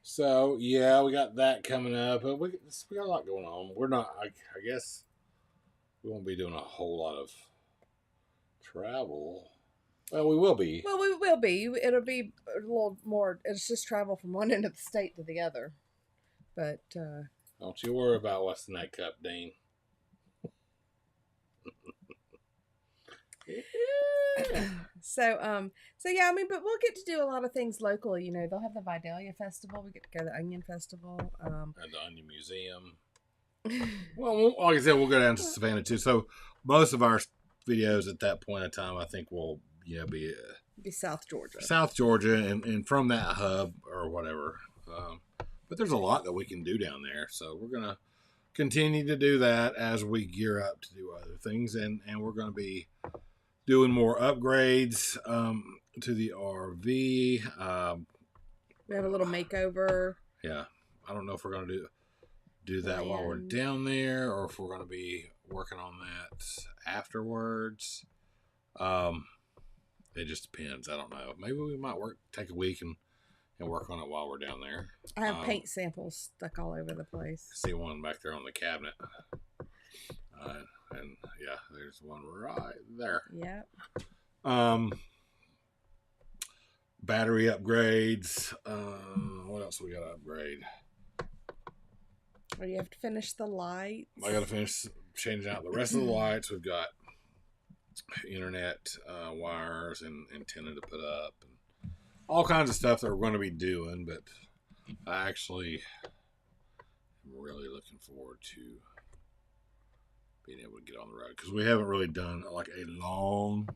Speaker 1: So, yeah, we got that coming up. We got a lot going on. We're not, I guess, we won't be doing a whole lot of travel. Well, we will be.
Speaker 2: Well, we will be. It'll be a little more. It's just travel from one end of the state to the other. But
Speaker 1: don't you worry about what's in that cup, Dean.
Speaker 2: So yeah, I mean, but we'll get to do a lot of things locally. You know, they'll have the Vidalia Festival. We get to go to the Onion Festival.
Speaker 1: And the Onion Museum. Well, like I said, we'll go down to Savannah too. So most of our videos at that point in time, I think, will be
Speaker 2: South Georgia.
Speaker 1: South Georgia, and from that hub or whatever. But there's a lot that we can do down there, so we're gonna continue to do that as we gear up to do other things, and we're gonna be doing more upgrades to the RV.
Speaker 2: We have a little makeover.
Speaker 1: Yeah, I don't know if we're gonna do that while we're down there, or if we're gonna be working on that afterwards. It just depends. I don't know. Maybe we might take a week and work on it while we're down there.
Speaker 2: I have paint samples stuck all over the place.
Speaker 1: See one back there on the cabinet. And yeah, there's one right there.
Speaker 2: Yep.
Speaker 1: Battery upgrades. What else we got to upgrade?
Speaker 2: Or you have to finish the lights.
Speaker 1: I got to finish changing out the rest of the lights. We've got internet wires and antenna to put up, and all kinds of stuff that we're going to be doing. But I actually am really looking forward to being able to get on the road, because we haven't really done like a long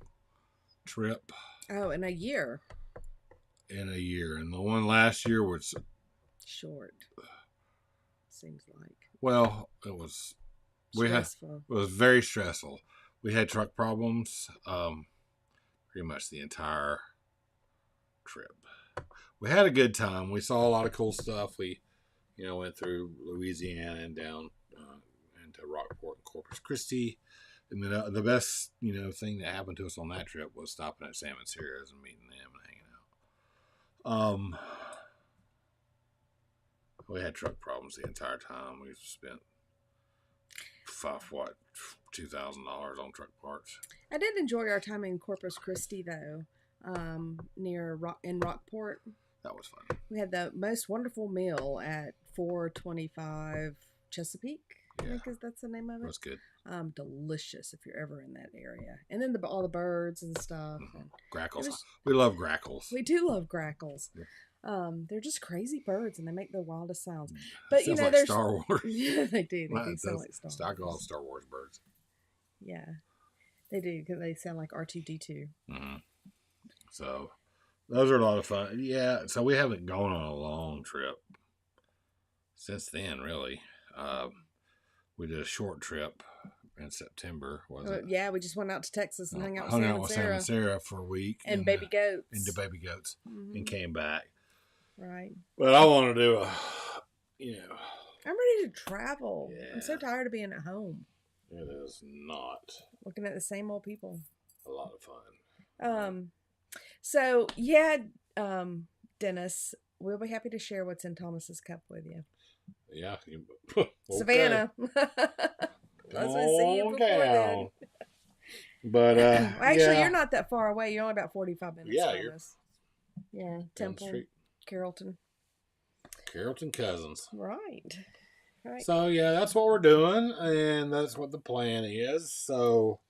Speaker 1: trip.
Speaker 2: Oh, in a year.
Speaker 1: And the one last year was
Speaker 2: short. Seems like.
Speaker 1: Well, it was
Speaker 2: stressful.
Speaker 1: It was very stressful. We had truck problems pretty much the entire trip. We had a good time. We saw a lot of cool stuff. We, went through Louisiana and down into Rockport and Corpus Christi. And then the best, thing that happened to us on that trip was stopping at Sam and Sierra's and meeting them and hanging out. We had truck problems the entire time. We spent $2,000 on truck parts.
Speaker 2: I did enjoy our time in Corpus Christi, though, in Rockport.
Speaker 1: That was fun.
Speaker 2: We had the most wonderful meal at 425 Chesapeake. Yeah. I think that's the name of it.
Speaker 1: That's good.
Speaker 2: Delicious if you're ever in that area. And then all the birds and stuff.
Speaker 1: Mm-hmm. Grackles. We love grackles.
Speaker 2: We do love grackles. Yeah. They're just crazy birds, and they make the wildest sounds. But
Speaker 1: like Star Wars.
Speaker 2: Yeah, they do. They do sound like Star Wars.
Speaker 1: I call them Star Wars birds.
Speaker 2: Yeah, they do, because they sound like R2-D2.
Speaker 1: Mm-hmm. So those are a lot of fun. Yeah. So we haven't gone on a long trip since then, really. We did a short trip in September, was it?
Speaker 2: Yeah, we just went out to Texas and hung out with
Speaker 1: Sam and Sarah for a week.
Speaker 2: And baby goats.
Speaker 1: And the baby goats. And came back.
Speaker 2: Right.
Speaker 1: But I want to do
Speaker 2: I'm ready to travel. Yeah. I'm so tired of being at home.
Speaker 1: It is not.
Speaker 2: Looking at the same old people.
Speaker 1: A lot of fun.
Speaker 2: So, yeah, Dennis, we'll be happy to share what's in Thomas's cup with you.
Speaker 1: Yeah.
Speaker 2: Okay. Savannah. Let's see you before then.
Speaker 1: But,
Speaker 2: actually, you're not that far away. You're only about 45 minutes from us. Yeah, Temple, Carrollton
Speaker 1: Cousins.
Speaker 2: Right.
Speaker 1: So, yeah, that's what we're doing, and that's what the plan is. So,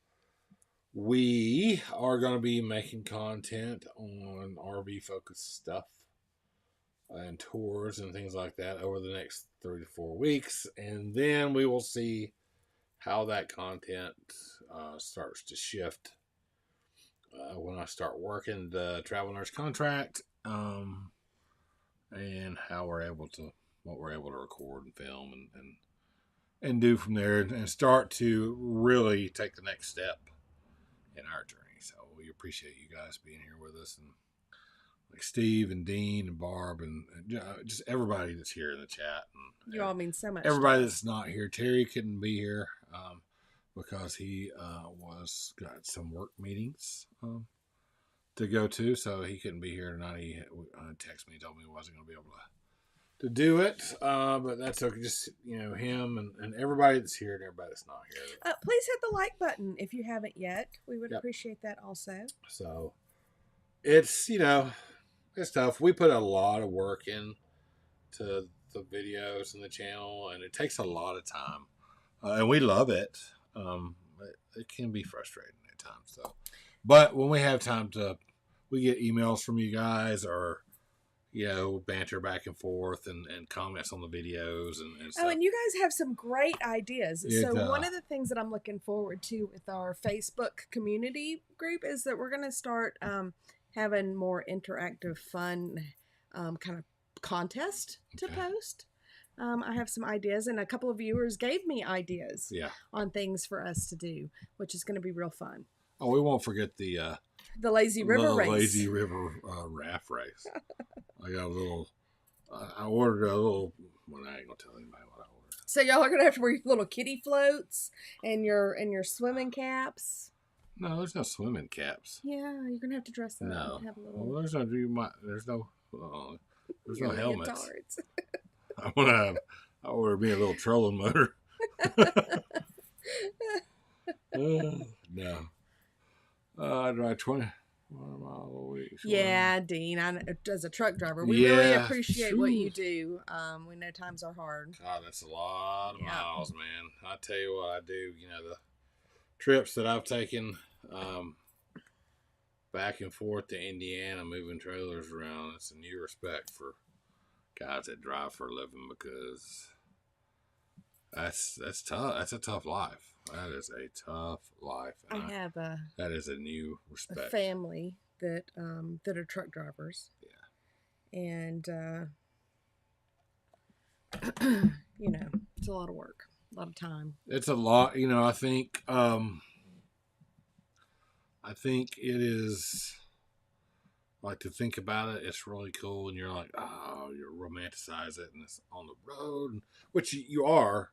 Speaker 1: we are going to be making content on RV-focused stuff and tours and things like that over the next 3 to 4 weeks, and then we will see how that content starts to shift when I start working the travel nurse contract, and how what we're able to record and film and do from there, and start to really take the next step in our journey. So we appreciate you guys being here with us, and like Steve and Dean and Barb and just everybody that's here in the chat. And
Speaker 2: you all mean so much.
Speaker 1: Everybody that's not here. Terry couldn't be here because he got some work meetings to go to, so he couldn't be here tonight. He texted me, told me he wasn't going to be able to do it, but that's okay. Just him and everybody that's here and everybody that's not here.
Speaker 2: Please hit the like button if you haven't yet. We would appreciate that also.
Speaker 1: So it's it's tough. We put a lot of work in to the videos and the channel, and it takes a lot of time, and we love it. It can be frustrating at times, though. But when we have time we get emails from you guys, or banter back and forth and comments on the videos and stuff.
Speaker 2: Oh, and you guys have some great ideas. One of the things that I'm looking forward to with our Facebook community group is that we're going to start having more interactive, fun kind of contest to post. I have some ideas, and a couple of viewers gave me ideas on things for us to do, which is going to be real fun.
Speaker 1: Oh, we won't forget the
Speaker 2: Lazy River race.
Speaker 1: Lazy River raft race. I ordered a little, well, I ain't going to tell anybody what I ordered.
Speaker 2: So y'all are going to have to wear little kiddie floats and your swimming caps.
Speaker 1: No, there's no swimming caps.
Speaker 2: Yeah, you're going to have to dress up.
Speaker 1: No.
Speaker 2: And have a little...
Speaker 1: Well, there's no helmets. I ordered me a little trolling motor. No. I drive 20 miles a week.
Speaker 2: Yeah, Dean. As a truck driver, we really appreciate what you do. We know times are hard.
Speaker 1: God, that's a lot of miles, man. I tell you what I do. The trips that I've taken back and forth to Indiana, moving trailers around. It's a new respect for guys that drive for a living, because that's tough. That's a tough life. That is a tough life.
Speaker 2: And I have
Speaker 1: that is a new respect.
Speaker 2: A family that are truck drivers. Yeah. And it's a lot of work, a lot of time.
Speaker 1: It's a lot. I think it is, like, to think about it, it's really cool, and you're like, oh, you romanticize it, and it's on the road, which you are.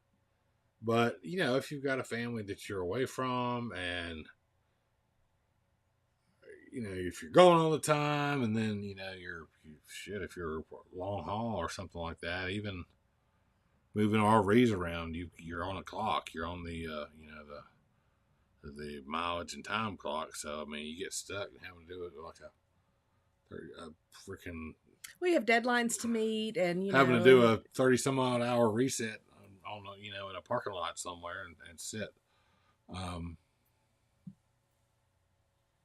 Speaker 1: But, if you've got a family that you're away from, and, if you're going all the time, and then, if you're long haul or something like that, even moving RVs around, you're on a clock. You're on the mileage and time clock. So, you get stuck and having to do it like a freaking...
Speaker 2: We have deadlines to meet, and,
Speaker 1: having to do a 30-some-odd hour reset on in a parking lot somewhere and sit.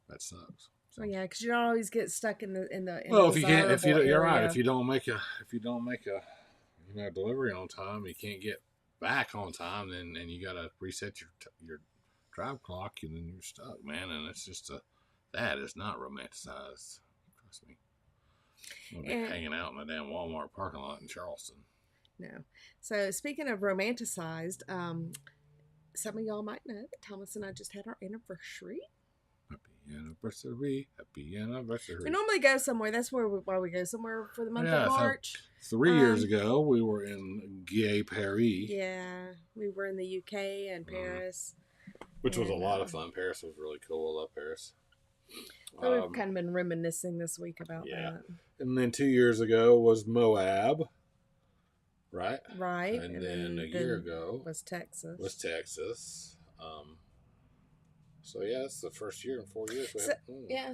Speaker 1: That sucks.
Speaker 2: So yeah, because you don't always get stuck in the
Speaker 1: if you can't, you're right. If you don't make a delivery on time, you can't get back on time, and you got to reset your drive clock, and then you're stuck, man. And it's just that is not romanticized. Trust me. I'm gonna be hanging out in a damn Walmart parking lot in Charleston.
Speaker 2: No. So speaking of romanticized, some of y'all might know that Thomas and I just had our anniversary.
Speaker 1: Happy anniversary. Happy anniversary.
Speaker 2: We normally go somewhere. That's why we go somewhere for the month of March.
Speaker 1: So 3 years ago, we were in Paris.
Speaker 2: Yeah, we were in the UK and Paris.
Speaker 1: Which was a lot of fun. Paris was really cool. I love Paris.
Speaker 2: So we've kind of been reminiscing this week about that.
Speaker 1: And then 2 years ago was Moab. Right. And then a year ago
Speaker 2: was Texas.
Speaker 1: So yeah, it's the first year in 4 years.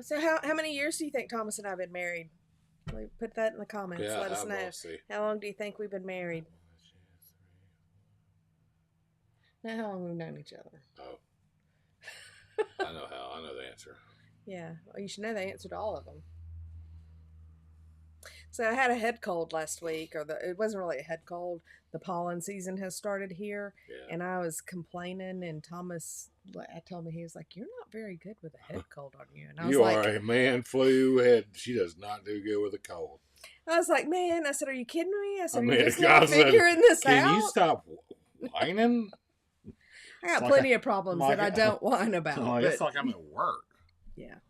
Speaker 2: So how many years do you think Thomas and I have been married? Put that in the comments.
Speaker 1: Yeah,
Speaker 2: let us know. How long do you think we've been married? Not how long we've known each other.
Speaker 1: Oh. I know the answer.
Speaker 2: Yeah. Well, you should know the answer to all of them. So I had a head cold last week, it wasn't really a head cold. The pollen season has started here, and I was complaining, and Thomas, I told me, he was like, "You're not very good with a head cold on you." And I was
Speaker 1: you are a man flu head. She does not do good with a cold.
Speaker 2: I was like, "Man," I said, "Are you kidding me?" I said, "Are you just not figuring this out?
Speaker 1: Can you stop whining?"
Speaker 2: I got plenty of problems that I don't whine about.
Speaker 1: It's like I'm at work.
Speaker 2: Yeah.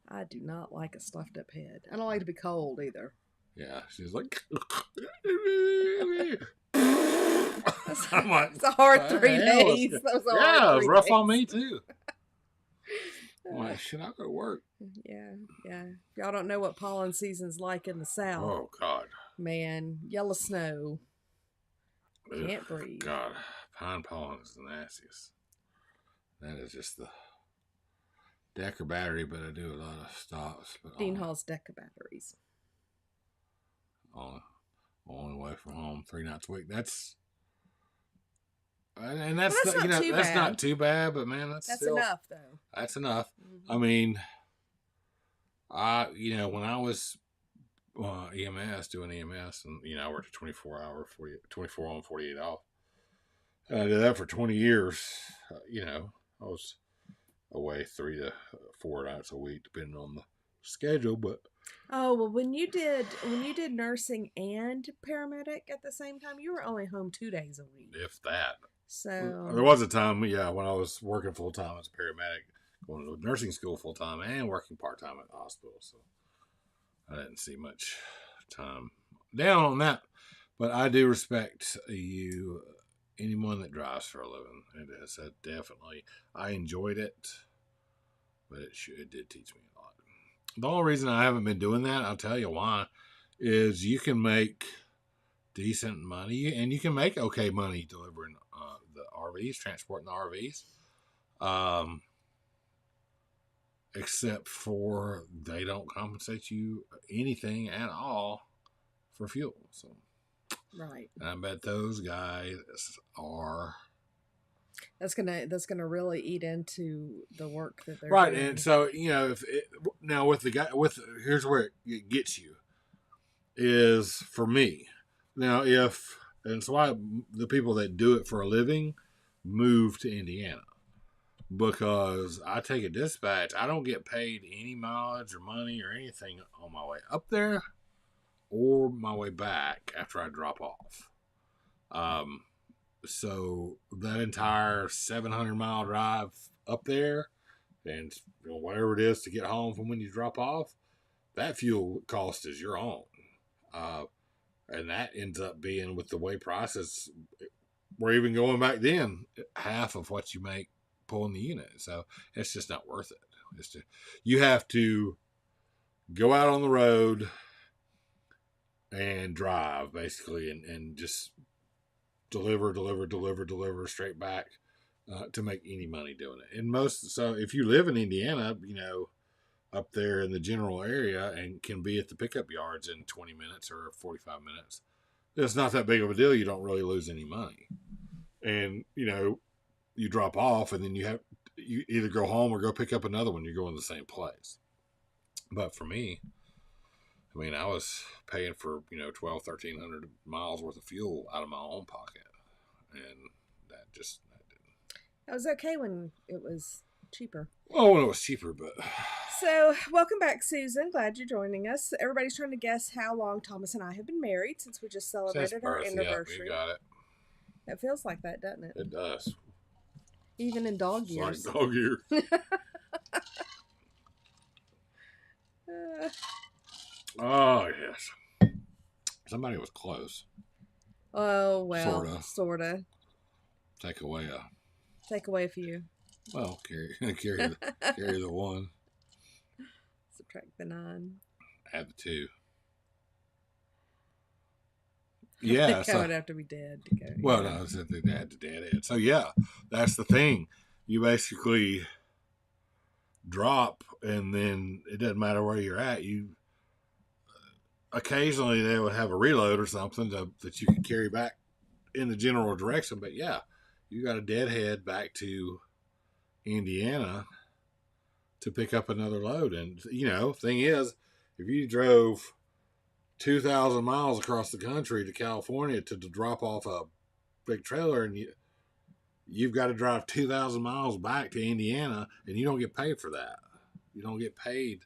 Speaker 2: I do not like a stuffed up head. I don't like to be cold either.
Speaker 1: Yeah, she's like,
Speaker 2: it's a hard 3 days.
Speaker 1: It was rough on me too. I'm like, should I go to work?
Speaker 2: Yeah. Y'all don't know what pollen season's like in the South.
Speaker 1: Oh God,
Speaker 2: man, yellow snow. Can't breathe.
Speaker 1: God, pine pollen is the nastiest. That is just the Decker battery, but I do a lot of stops.
Speaker 2: Dean Hall's Decker batteries.
Speaker 1: Only away from home 3 nights a week. That's not too bad, but man, that's still
Speaker 2: enough though.
Speaker 1: That's enough. Mm-hmm. I mean, when I was doing EMS, and I worked a 24 on, 48 off. And I did that for 20 years. I was away 3 to 4 nights a week, depending on the schedule. But
Speaker 2: when you did nursing and paramedic at the same time, you were only home 2 days a week,
Speaker 1: if that.
Speaker 2: So
Speaker 1: there was a time, when I was working full time as a paramedic, going to nursing school full time, and working part time at the hospital. So I didn't see much time down on that. But I do respect you. Anyone that drives for a living, it is definitely. I enjoyed it, but it did teach me a lot. The only reason I haven't been doing that, I'll tell you why, is you can make decent money, and you can make okay money delivering the RVs, transporting the RVs. Except for they don't compensate you anything at all for fuel. So.
Speaker 2: Right.
Speaker 1: And I bet those guys are.
Speaker 2: That's gonna really eat into the work that they're
Speaker 1: doing.
Speaker 2: Right,
Speaker 1: and so here's where it gets you. Is for me now and so why the people that do it for a living move to Indiana, because I take a dispatch. I don't get paid any mileage or money or anything on my way up there or my way back after I drop off. So that entire 700-mile drive up there, and whatever it is to get home from when you drop off, that fuel cost is your own. And that ends up being, with the way prices were even going back then, half of what you make pulling the unit. So it's just not worth it. You have to go out on the road and drive, basically, and just deliver straight back to make any money doing it. And so if you live in Indiana, up there in the general area, and can be at the pickup yards in 20 minutes or 45 minutes, it's not that big of a deal. You don't really lose any money. And, you drop off, and then you either go home or go pick up another one. You're going to the same place. But for me, I was paying for, 1,300 miles worth of fuel out of my own pocket. And that didn't.
Speaker 2: That was okay when it was cheaper.
Speaker 1: Well, when it was cheaper, but.
Speaker 2: So, welcome back, Susan. Glad you're joining us. Everybody's trying to guess how long Thomas and I have been married, since we just celebrated our anniversary.
Speaker 1: Yeah, we got it.
Speaker 2: It feels like that, doesn't it?
Speaker 1: It does.
Speaker 2: Even in dog years.
Speaker 1: Like dog years. Oh, yes. Somebody was close.
Speaker 2: Oh, well. Sorta.
Speaker 1: Take away a
Speaker 2: few.
Speaker 1: Well, carry the 1.
Speaker 2: Subtract the 9.
Speaker 1: Add the 2. Yeah.
Speaker 2: I would have to be dead to go.
Speaker 1: Well, no, I said they had to dead end. So, yeah, that's the thing. You basically drop, and then it doesn't matter where you're at. You occasionally they would have a reload or something that you could carry back in the general direction. But, yeah, you got a deadhead back to Indiana to pick up another load. And, thing is, if you drove 2,000 miles across the country to California to drop off a big trailer, and you've got to drive 2,000 miles back to Indiana, and you don't get paid for that. You don't get paid.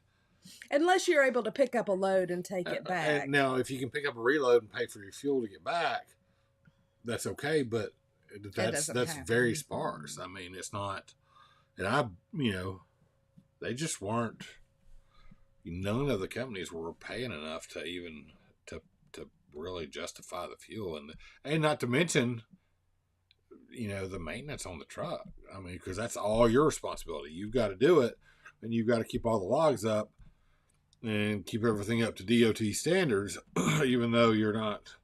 Speaker 2: Unless you're able to pick up a load and take it back.
Speaker 1: Now, if you can pick up a reload and pay for your fuel to get back, that's okay, but that's very sparse. I mean, it's not, and they just weren't, none of the companies were paying enough to even to really justify the fuel, and not to mention, the maintenance on the truck. I mean, because that's all your responsibility. You've got to do it, and you've got to keep all the logs up and keep everything up to DOT standards, even though you're not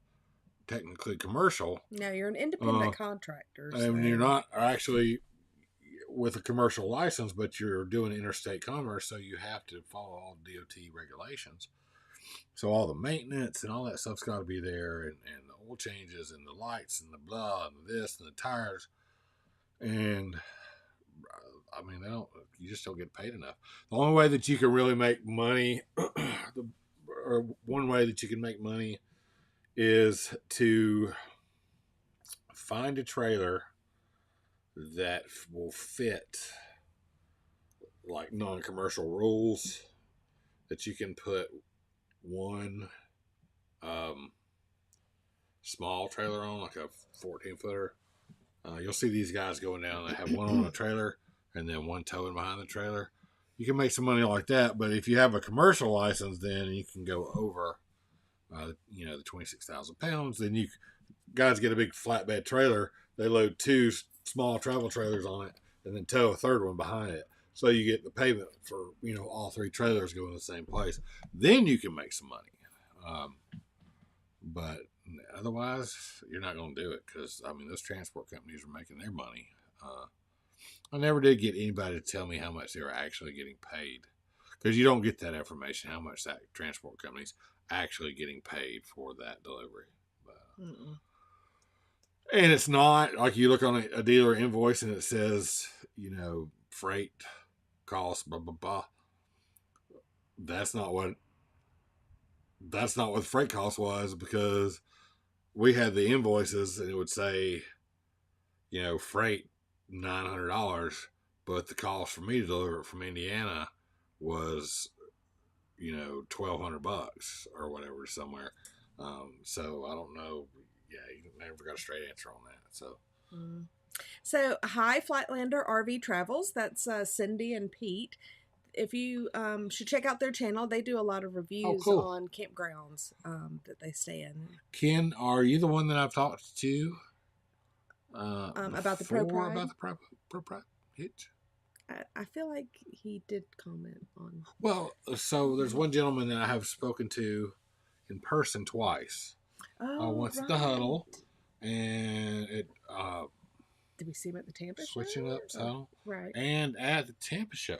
Speaker 1: technically commercial.
Speaker 2: No, you're an independent contractor.
Speaker 1: And you're not actually with a commercial license, but you're doing interstate commerce, so you have to follow all DOT regulations. So all the maintenance and all that stuff's got to be there, and the oil changes and the lights and the blah and this and the tires. And I mean, you just don't get paid enough. The only way that you can really make money, or one way that you can make money, is to find a trailer that will fit like non-commercial rules, that you can put one small trailer on, like a 14-footer. You'll see these guys going down. They have one on a trailer and then one towing behind the trailer. You can make some money like that, but if you have a commercial license, then you can go over, the 26,000 pounds. Then you guys get a big flatbed trailer. They load 2 small travel trailers on it and then tow a third one behind it. So you get the payment for, all 3 trailers going to the same place. Then you can make some money. But otherwise, you're not going to do it because, those transport companies are making their money. I never did get anybody to tell me how much they were actually getting paid, because you don't get that information, how much that transport company's actually getting paid for that delivery. And it's not like you look on a dealer invoice and it says, freight costs, blah, blah, blah. That's not what the freight cost was, because we had the invoices and it would say, freight $900, but the cost for me to deliver it from Indiana was, $1,200 or whatever, somewhere. So I don't know. Yeah, you never got a straight answer on that.
Speaker 2: So hi, Flatlander RV Travels. That's Cindy and Pete. If you should check out their channel, they do a lot of reviews on campgrounds that they stay in.
Speaker 1: Ken, are you the one that I've talked to
Speaker 2: about the ProPride?
Speaker 1: About the ProPride Hitch?
Speaker 2: I feel like he did comment on.
Speaker 1: Well, so there's one gentleman that I have spoken to in person twice. Once at the huddle, and it.
Speaker 2: Did we see him at the Tampa show?
Speaker 1: Switching Up huddle,
Speaker 2: right?
Speaker 1: And at the Tampa show,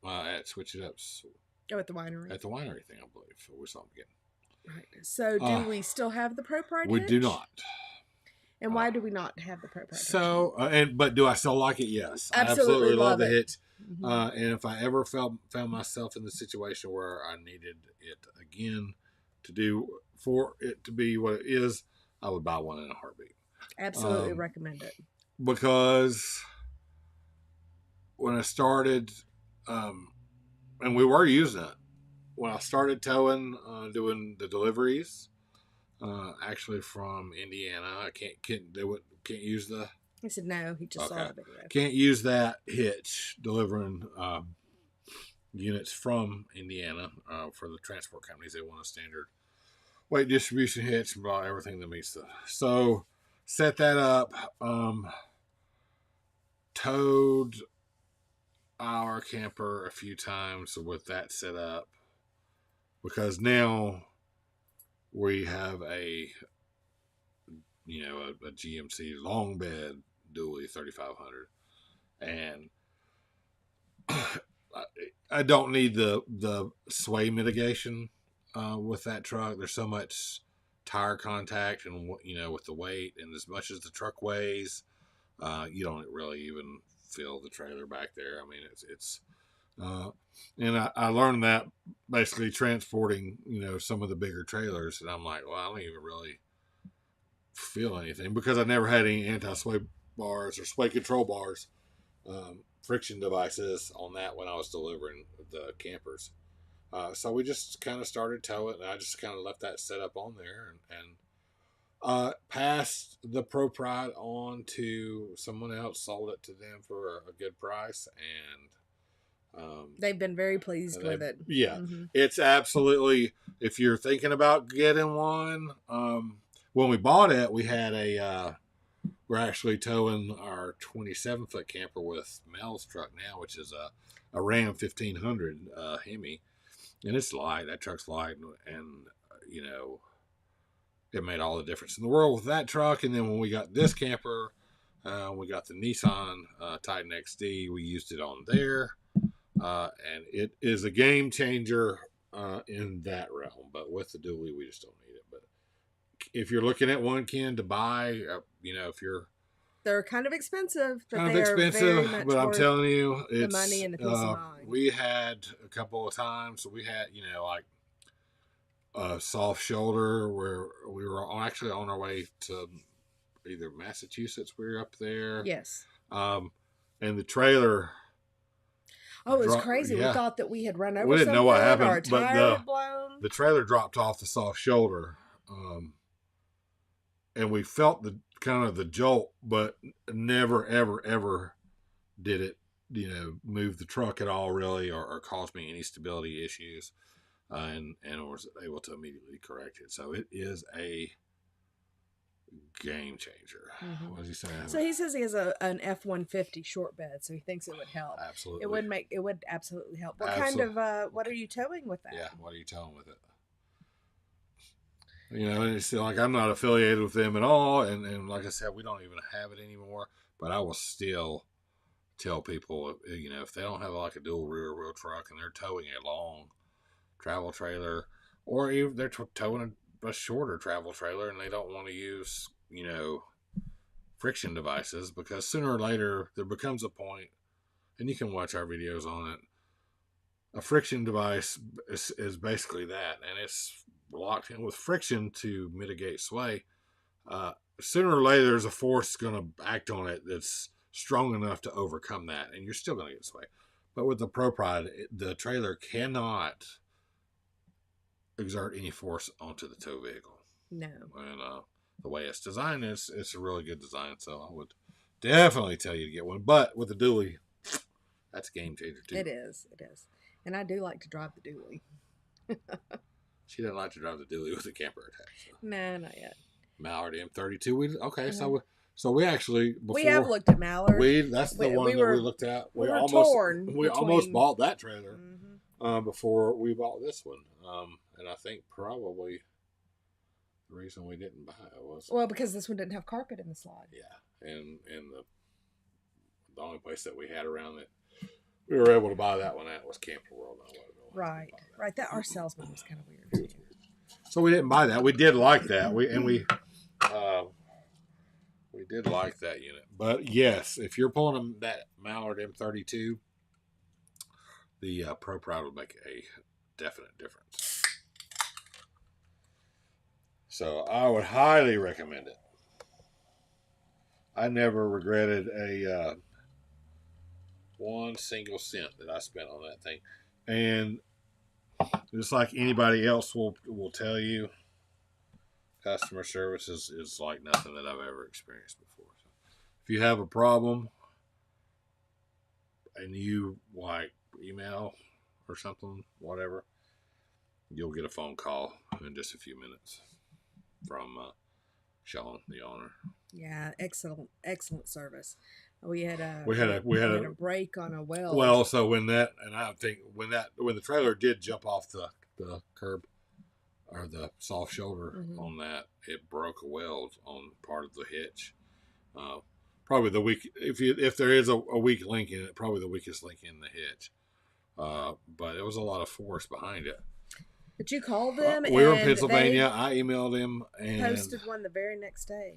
Speaker 1: at Switch It Up's.
Speaker 2: Oh, at the winery.
Speaker 1: At the winery thing, I believe. So we're something again.
Speaker 2: Right. So, do we still have the ProPride?
Speaker 1: We do not.
Speaker 2: And why do we not have the ProPride?
Speaker 1: So, but do I still like it? Yes,
Speaker 2: absolutely
Speaker 1: I absolutely love the
Speaker 2: it.
Speaker 1: Hitch. And if I ever found myself in the situation where I needed it again for it to be what it is, I would buy one in a heartbeat.
Speaker 2: Absolutely recommend it.
Speaker 1: Because when I started, and we were using it, when I started towing, doing the deliveries, actually from Indiana, I can't use the
Speaker 2: He said no. He just saw the video.
Speaker 1: Can't use that Hitch delivering units from Indiana for the transport companies. They want a standard weight distribution hitch and blah, everything that meets the. So set that up. Towed our camper a few times with that set up because now we have a GMC long bed dually 3500, and I don't need the sway mitigation with that truck. There's so much tire contact, and with the weight, and as much as the truck weighs, you don't really even feel the trailer back there. I mean, it's and I learned that basically transporting some of the bigger trailers, and I'm like, well, I don't even really feel anything because I never had any anti-sway bars or sway control bars, friction devices on that when I was delivering the campers. So we just kind of started towing, and I just kind of left that set up on there and passed the ProPride on to someone else, sold it to them for a good price, and
Speaker 2: they've been very pleased with it.
Speaker 1: Yeah, It's absolutely, if you're thinking about getting one, when we bought it, we had we're actually towing our 27-foot camper with Mel's truck now, which is a Ram 1500 Hemi, and it's light. That truck's light, and it made all the difference in the world with that truck. And then when we got this camper, we got the Nissan Titan XD. We used it on there, and it is a game changer in that realm. But with the dually, we just don't need it. But if you're looking at one, Ken, to buy, if you're,
Speaker 2: they're kind of expensive, but
Speaker 1: kind of expensive. But I'm telling you, it's
Speaker 2: the money and the peace of mind.
Speaker 1: We had a couple of times. We had, like a soft shoulder where we were actually on our way to either Massachusetts. We were up there.
Speaker 2: Yes.
Speaker 1: And the trailer.
Speaker 2: Oh, it was crazy. Yeah. We thought that we had run over.
Speaker 1: We didn't know what happened,
Speaker 2: our tire had blown.
Speaker 1: The trailer dropped off the soft shoulder, and we felt the kind of the jolt, but never, ever, ever did it, move the truck at all, really, or cause me any stability issues, and was able to immediately correct it. So it is a game changer. What does he say?
Speaker 2: So he says he has an F-150 short bed, so he thinks it would help.
Speaker 1: Absolutely,
Speaker 2: it would absolutely help. What kind of what are you towing with that?
Speaker 1: Yeah, what are you towing with it? And it's like I'm not affiliated with them at all, and like I said, we don't even have it anymore. But I will still tell people, if they don't have like a dual rear wheel truck and they're towing a long travel trailer, or even they're towing a shorter travel trailer and they don't want to use, friction devices, because sooner or later there becomes a point, and you can watch our videos on it. A friction device is basically that, and it's locked in with friction to mitigate sway. Sooner or later there's a force going to act on it that's strong enough to overcome that, and you're still going to get sway. But with the ProPride, the trailer cannot exert any force onto the tow vehicle.
Speaker 2: No.
Speaker 1: And the way it's designed, it's a really good design, so I would definitely tell you to get one. But with the dually, that's a game changer too.
Speaker 2: It is. And I do like to drive the dually.
Speaker 1: She doesn't like to drive the dually with a camper attached. So.
Speaker 2: No, not yet.
Speaker 1: Mallard M32. So we actually, before
Speaker 2: we have looked at Mallard.
Speaker 1: That's the one that we looked at.
Speaker 2: We almost
Speaker 1: bought that trailer before we bought this one. And I think probably the reason we didn't buy it was
Speaker 2: because this one didn't have carpet in the slide.
Speaker 1: Yeah, and the only place that we had around it we were able to buy that one at was Camper World.
Speaker 2: Right. That our salesman was kind of weird too.
Speaker 1: So we didn't buy that. We did like that. We did like that unit. But yes, if you're pulling that Mallard M32, the ProPride would make a definite difference. So I would highly recommend it. I never regretted a one single cent that I spent on that thing. And just like anybody else will tell you, customer service is like nothing that I've ever experienced before. So if you have a problem and you like email or something, whatever, you'll get a phone call in just a few minutes from Sean, the owner.
Speaker 2: Yeah, excellent service. We had a break on a weld.
Speaker 1: Well, so when the trailer did jump off the curb or the soft shoulder on that, it broke a weld on part of the hitch. Probably the weak, if there is a weak link in it, probably the weakest link in the hitch. But it was a lot of force behind it.
Speaker 2: But you called them.
Speaker 1: We were in Pennsylvania. I emailed him and
Speaker 2: posted one the very next day.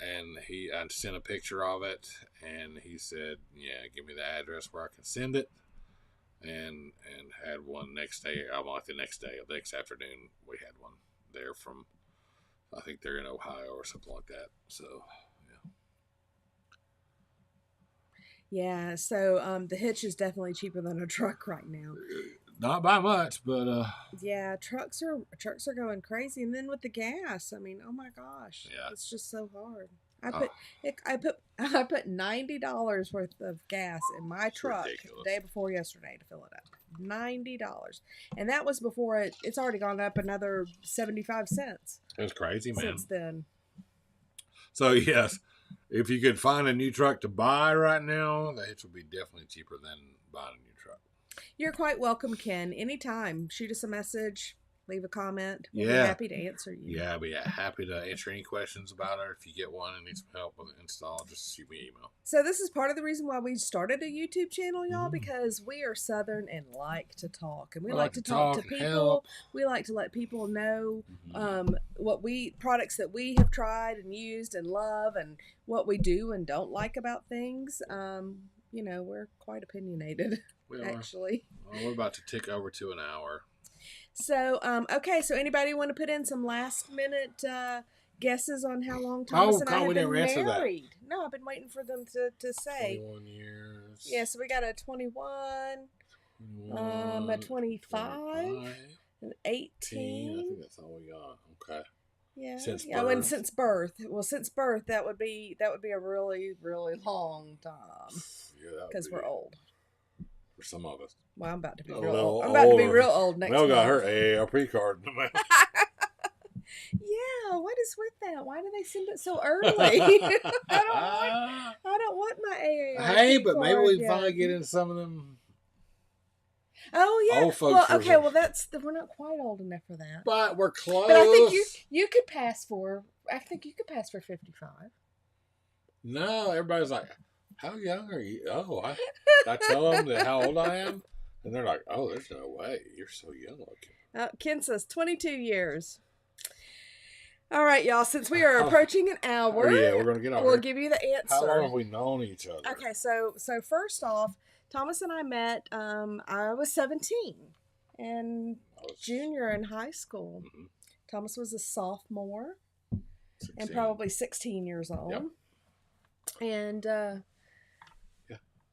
Speaker 1: And I sent a picture of it, and he said, "Yeah, give me the address where I can send it." And had one next day. The next afternoon, we had one there from, I think they're in Ohio or something like that. So,
Speaker 2: yeah. So the hitch is definitely cheaper than a truck right now.
Speaker 1: Not by much, but
Speaker 2: yeah, trucks are going crazy, and then with the gas, I mean, oh my gosh, it's just so hard. I put $90 worth of gas in my truck the day before yesterday to fill it up. $90, and that was before it's already gone up another 75 cents.
Speaker 1: It was crazy, man.
Speaker 2: Since then.
Speaker 1: So yes, if you could find a new truck to buy right now, the hitch would be definitely cheaper than buying a new truck.
Speaker 2: You're quite welcome, Ken. Anytime. Shoot us a message. Leave a comment. We'll be happy to answer you.
Speaker 1: Yeah, I'll be happy to answer any questions about it. If you get one and need some help with the install, just shoot me an email.
Speaker 2: So this is part of the reason why we started a YouTube channel, y'all, because we are Southern and like to talk. And we like to talk to people.
Speaker 1: Help.
Speaker 2: We like to let people know products that we have tried and used and love, and what we do and don't like about things. We're quite opinionated, actually.
Speaker 1: Well, we're about to tick over to an hour.
Speaker 2: So, okay. So, anybody want to put in some last minute guesses on how long Thomas and I have been married? No, I've been waiting for them to say.
Speaker 1: 21 years.
Speaker 2: Yeah, so we got a 21, a 25, an 18.
Speaker 1: I think that's all we got. Okay.
Speaker 2: Yeah.
Speaker 1: Since
Speaker 2: birth. Well, since birth, that would be a really, really long time.
Speaker 1: Yeah,
Speaker 2: because we're old.
Speaker 1: For some of us.
Speaker 2: Well, I'm about to be real old. I'm about to be real old next month.
Speaker 1: Mel got her AARP card in the mail.
Speaker 2: Yeah, what is with that? Why do they send it so early? I don't want my AARP.
Speaker 1: Hey, but maybe we can finally get in some of them.
Speaker 2: Oh yeah.
Speaker 1: Old folks.
Speaker 2: Well, okay. Well, we're not quite old enough for that.
Speaker 1: But we're close.
Speaker 2: But I think you could pass for. I think you could pass for 55.
Speaker 1: No, everybody's like, "How young are you?" Oh, I tell them how old I am, and they're like, "Oh, there's no way. You're so young looking."
Speaker 2: Ken says 22 years. All right, y'all. Since we are approaching an hour,
Speaker 1: we're gonna get on.
Speaker 2: We'll give you the answer.
Speaker 1: How long have we known each other?
Speaker 2: Okay, so first off, Thomas and I met. I was 17 and junior in high school. Mm-hmm. Thomas was a sophomore 16. And probably 16 years old. Yep. And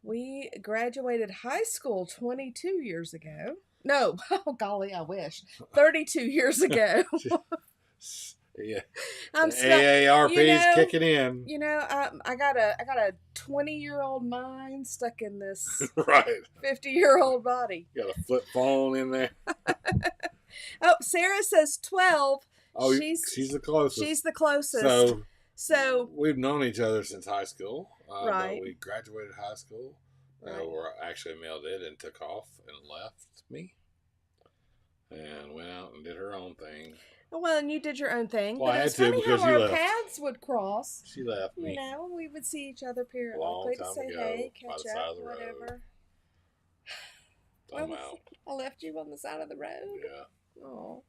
Speaker 2: we graduated high school 22 years ago. No, oh golly, I wish 32 years ago.
Speaker 1: Yeah,
Speaker 2: I'm
Speaker 1: AARP's kicking in.
Speaker 2: I got a 20-year-old mind stuck in this
Speaker 1: right
Speaker 2: 50-year-old body.
Speaker 1: You got a flip phone in there.
Speaker 2: Oh, Sarah says 12.
Speaker 1: Oh, she's the closest.
Speaker 2: She's the closest. So
Speaker 1: we've known each other since high school.
Speaker 2: Right.
Speaker 1: We graduated high school.
Speaker 2: Right.
Speaker 1: Where actually Mel did and took off and left me, and went out and did her own thing.
Speaker 2: Well, and you did your own thing.
Speaker 1: Well,
Speaker 2: but it's funny how our paths would cross.
Speaker 1: She left me.
Speaker 2: We would see each other periodically to say hey, catch up, whatever.
Speaker 1: I'm out.
Speaker 2: I left you on the side of the road.
Speaker 1: Yeah.
Speaker 2: Oh.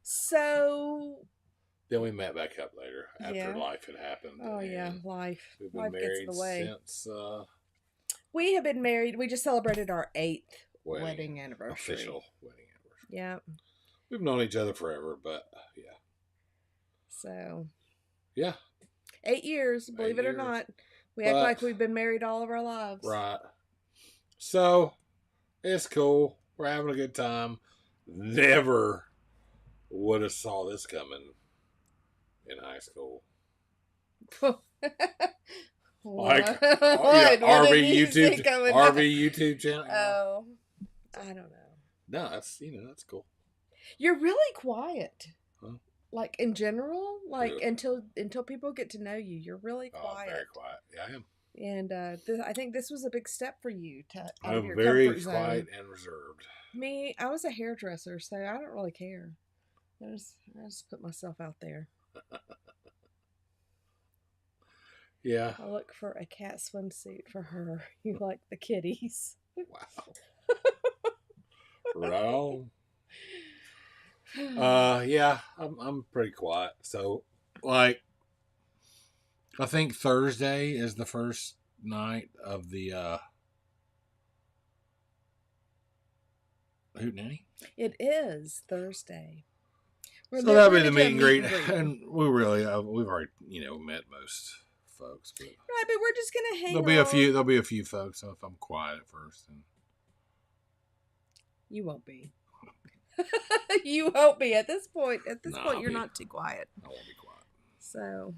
Speaker 2: So.
Speaker 1: Then we met back up later after life had happened.
Speaker 2: Oh yeah, life.
Speaker 1: We've been
Speaker 2: life
Speaker 1: married
Speaker 2: gets in the way.
Speaker 1: Since.
Speaker 2: We have been married. We just celebrated our 8th wedding anniversary.
Speaker 1: Official wedding anniversary.
Speaker 2: Yeah.
Speaker 1: We've known each other forever, but yeah.
Speaker 2: So.
Speaker 1: Yeah.
Speaker 2: 8 years, believe it or not. We act like we've been married all of our lives.
Speaker 1: Right. So, it's cool. We're having a good time. Never would have saw this coming in high school. Like
Speaker 2: what?
Speaker 1: RV YouTube channel.
Speaker 2: Oh, I don't know.
Speaker 1: No, that's that's cool.
Speaker 2: You're really quiet.
Speaker 1: Huh?
Speaker 2: Like in general, like
Speaker 1: really?
Speaker 2: until people get to know you, you're really quiet.
Speaker 1: Very quiet. Yeah, I am.
Speaker 2: And I think this was a big step for you to out of your
Speaker 1: very
Speaker 2: comfort zone.
Speaker 1: quiet and reserved.
Speaker 2: Me, I was a hairdresser, so I don't really care. I just put myself out there.
Speaker 1: Yeah.
Speaker 2: I look for a cat swimsuit for her. You like the kitties?
Speaker 1: Wow. Right on. Yeah, I'm pretty quiet. So, like, I think Thursday is the first night of the Hootenanny.
Speaker 2: It is Thursday.
Speaker 1: So that'll be the meet and greet, and we've already met most folks, but
Speaker 2: right. But we're just gonna hang.
Speaker 1: There'll be a few folks. So if I'm quiet at first, then
Speaker 2: you won't be. You won't be at this point. At this point, you're not too quiet.
Speaker 1: I won't be quiet.
Speaker 2: So,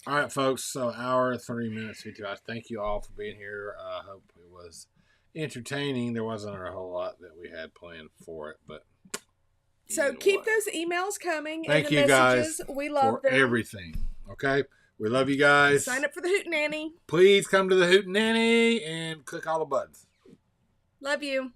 Speaker 1: all right, folks. So hour 30 minutes with you guys. Thank you all for being here. I hope it was entertaining. There wasn't a whole lot that we had planned for it, but
Speaker 2: so keep those emails coming.
Speaker 1: Thank you guys.
Speaker 2: We love
Speaker 1: for
Speaker 2: them.
Speaker 1: Everything. Okay, we love you guys.
Speaker 2: Sign up for the Hootenanny.
Speaker 1: Please come to the Hootenanny and click all the buttons.
Speaker 2: Love you.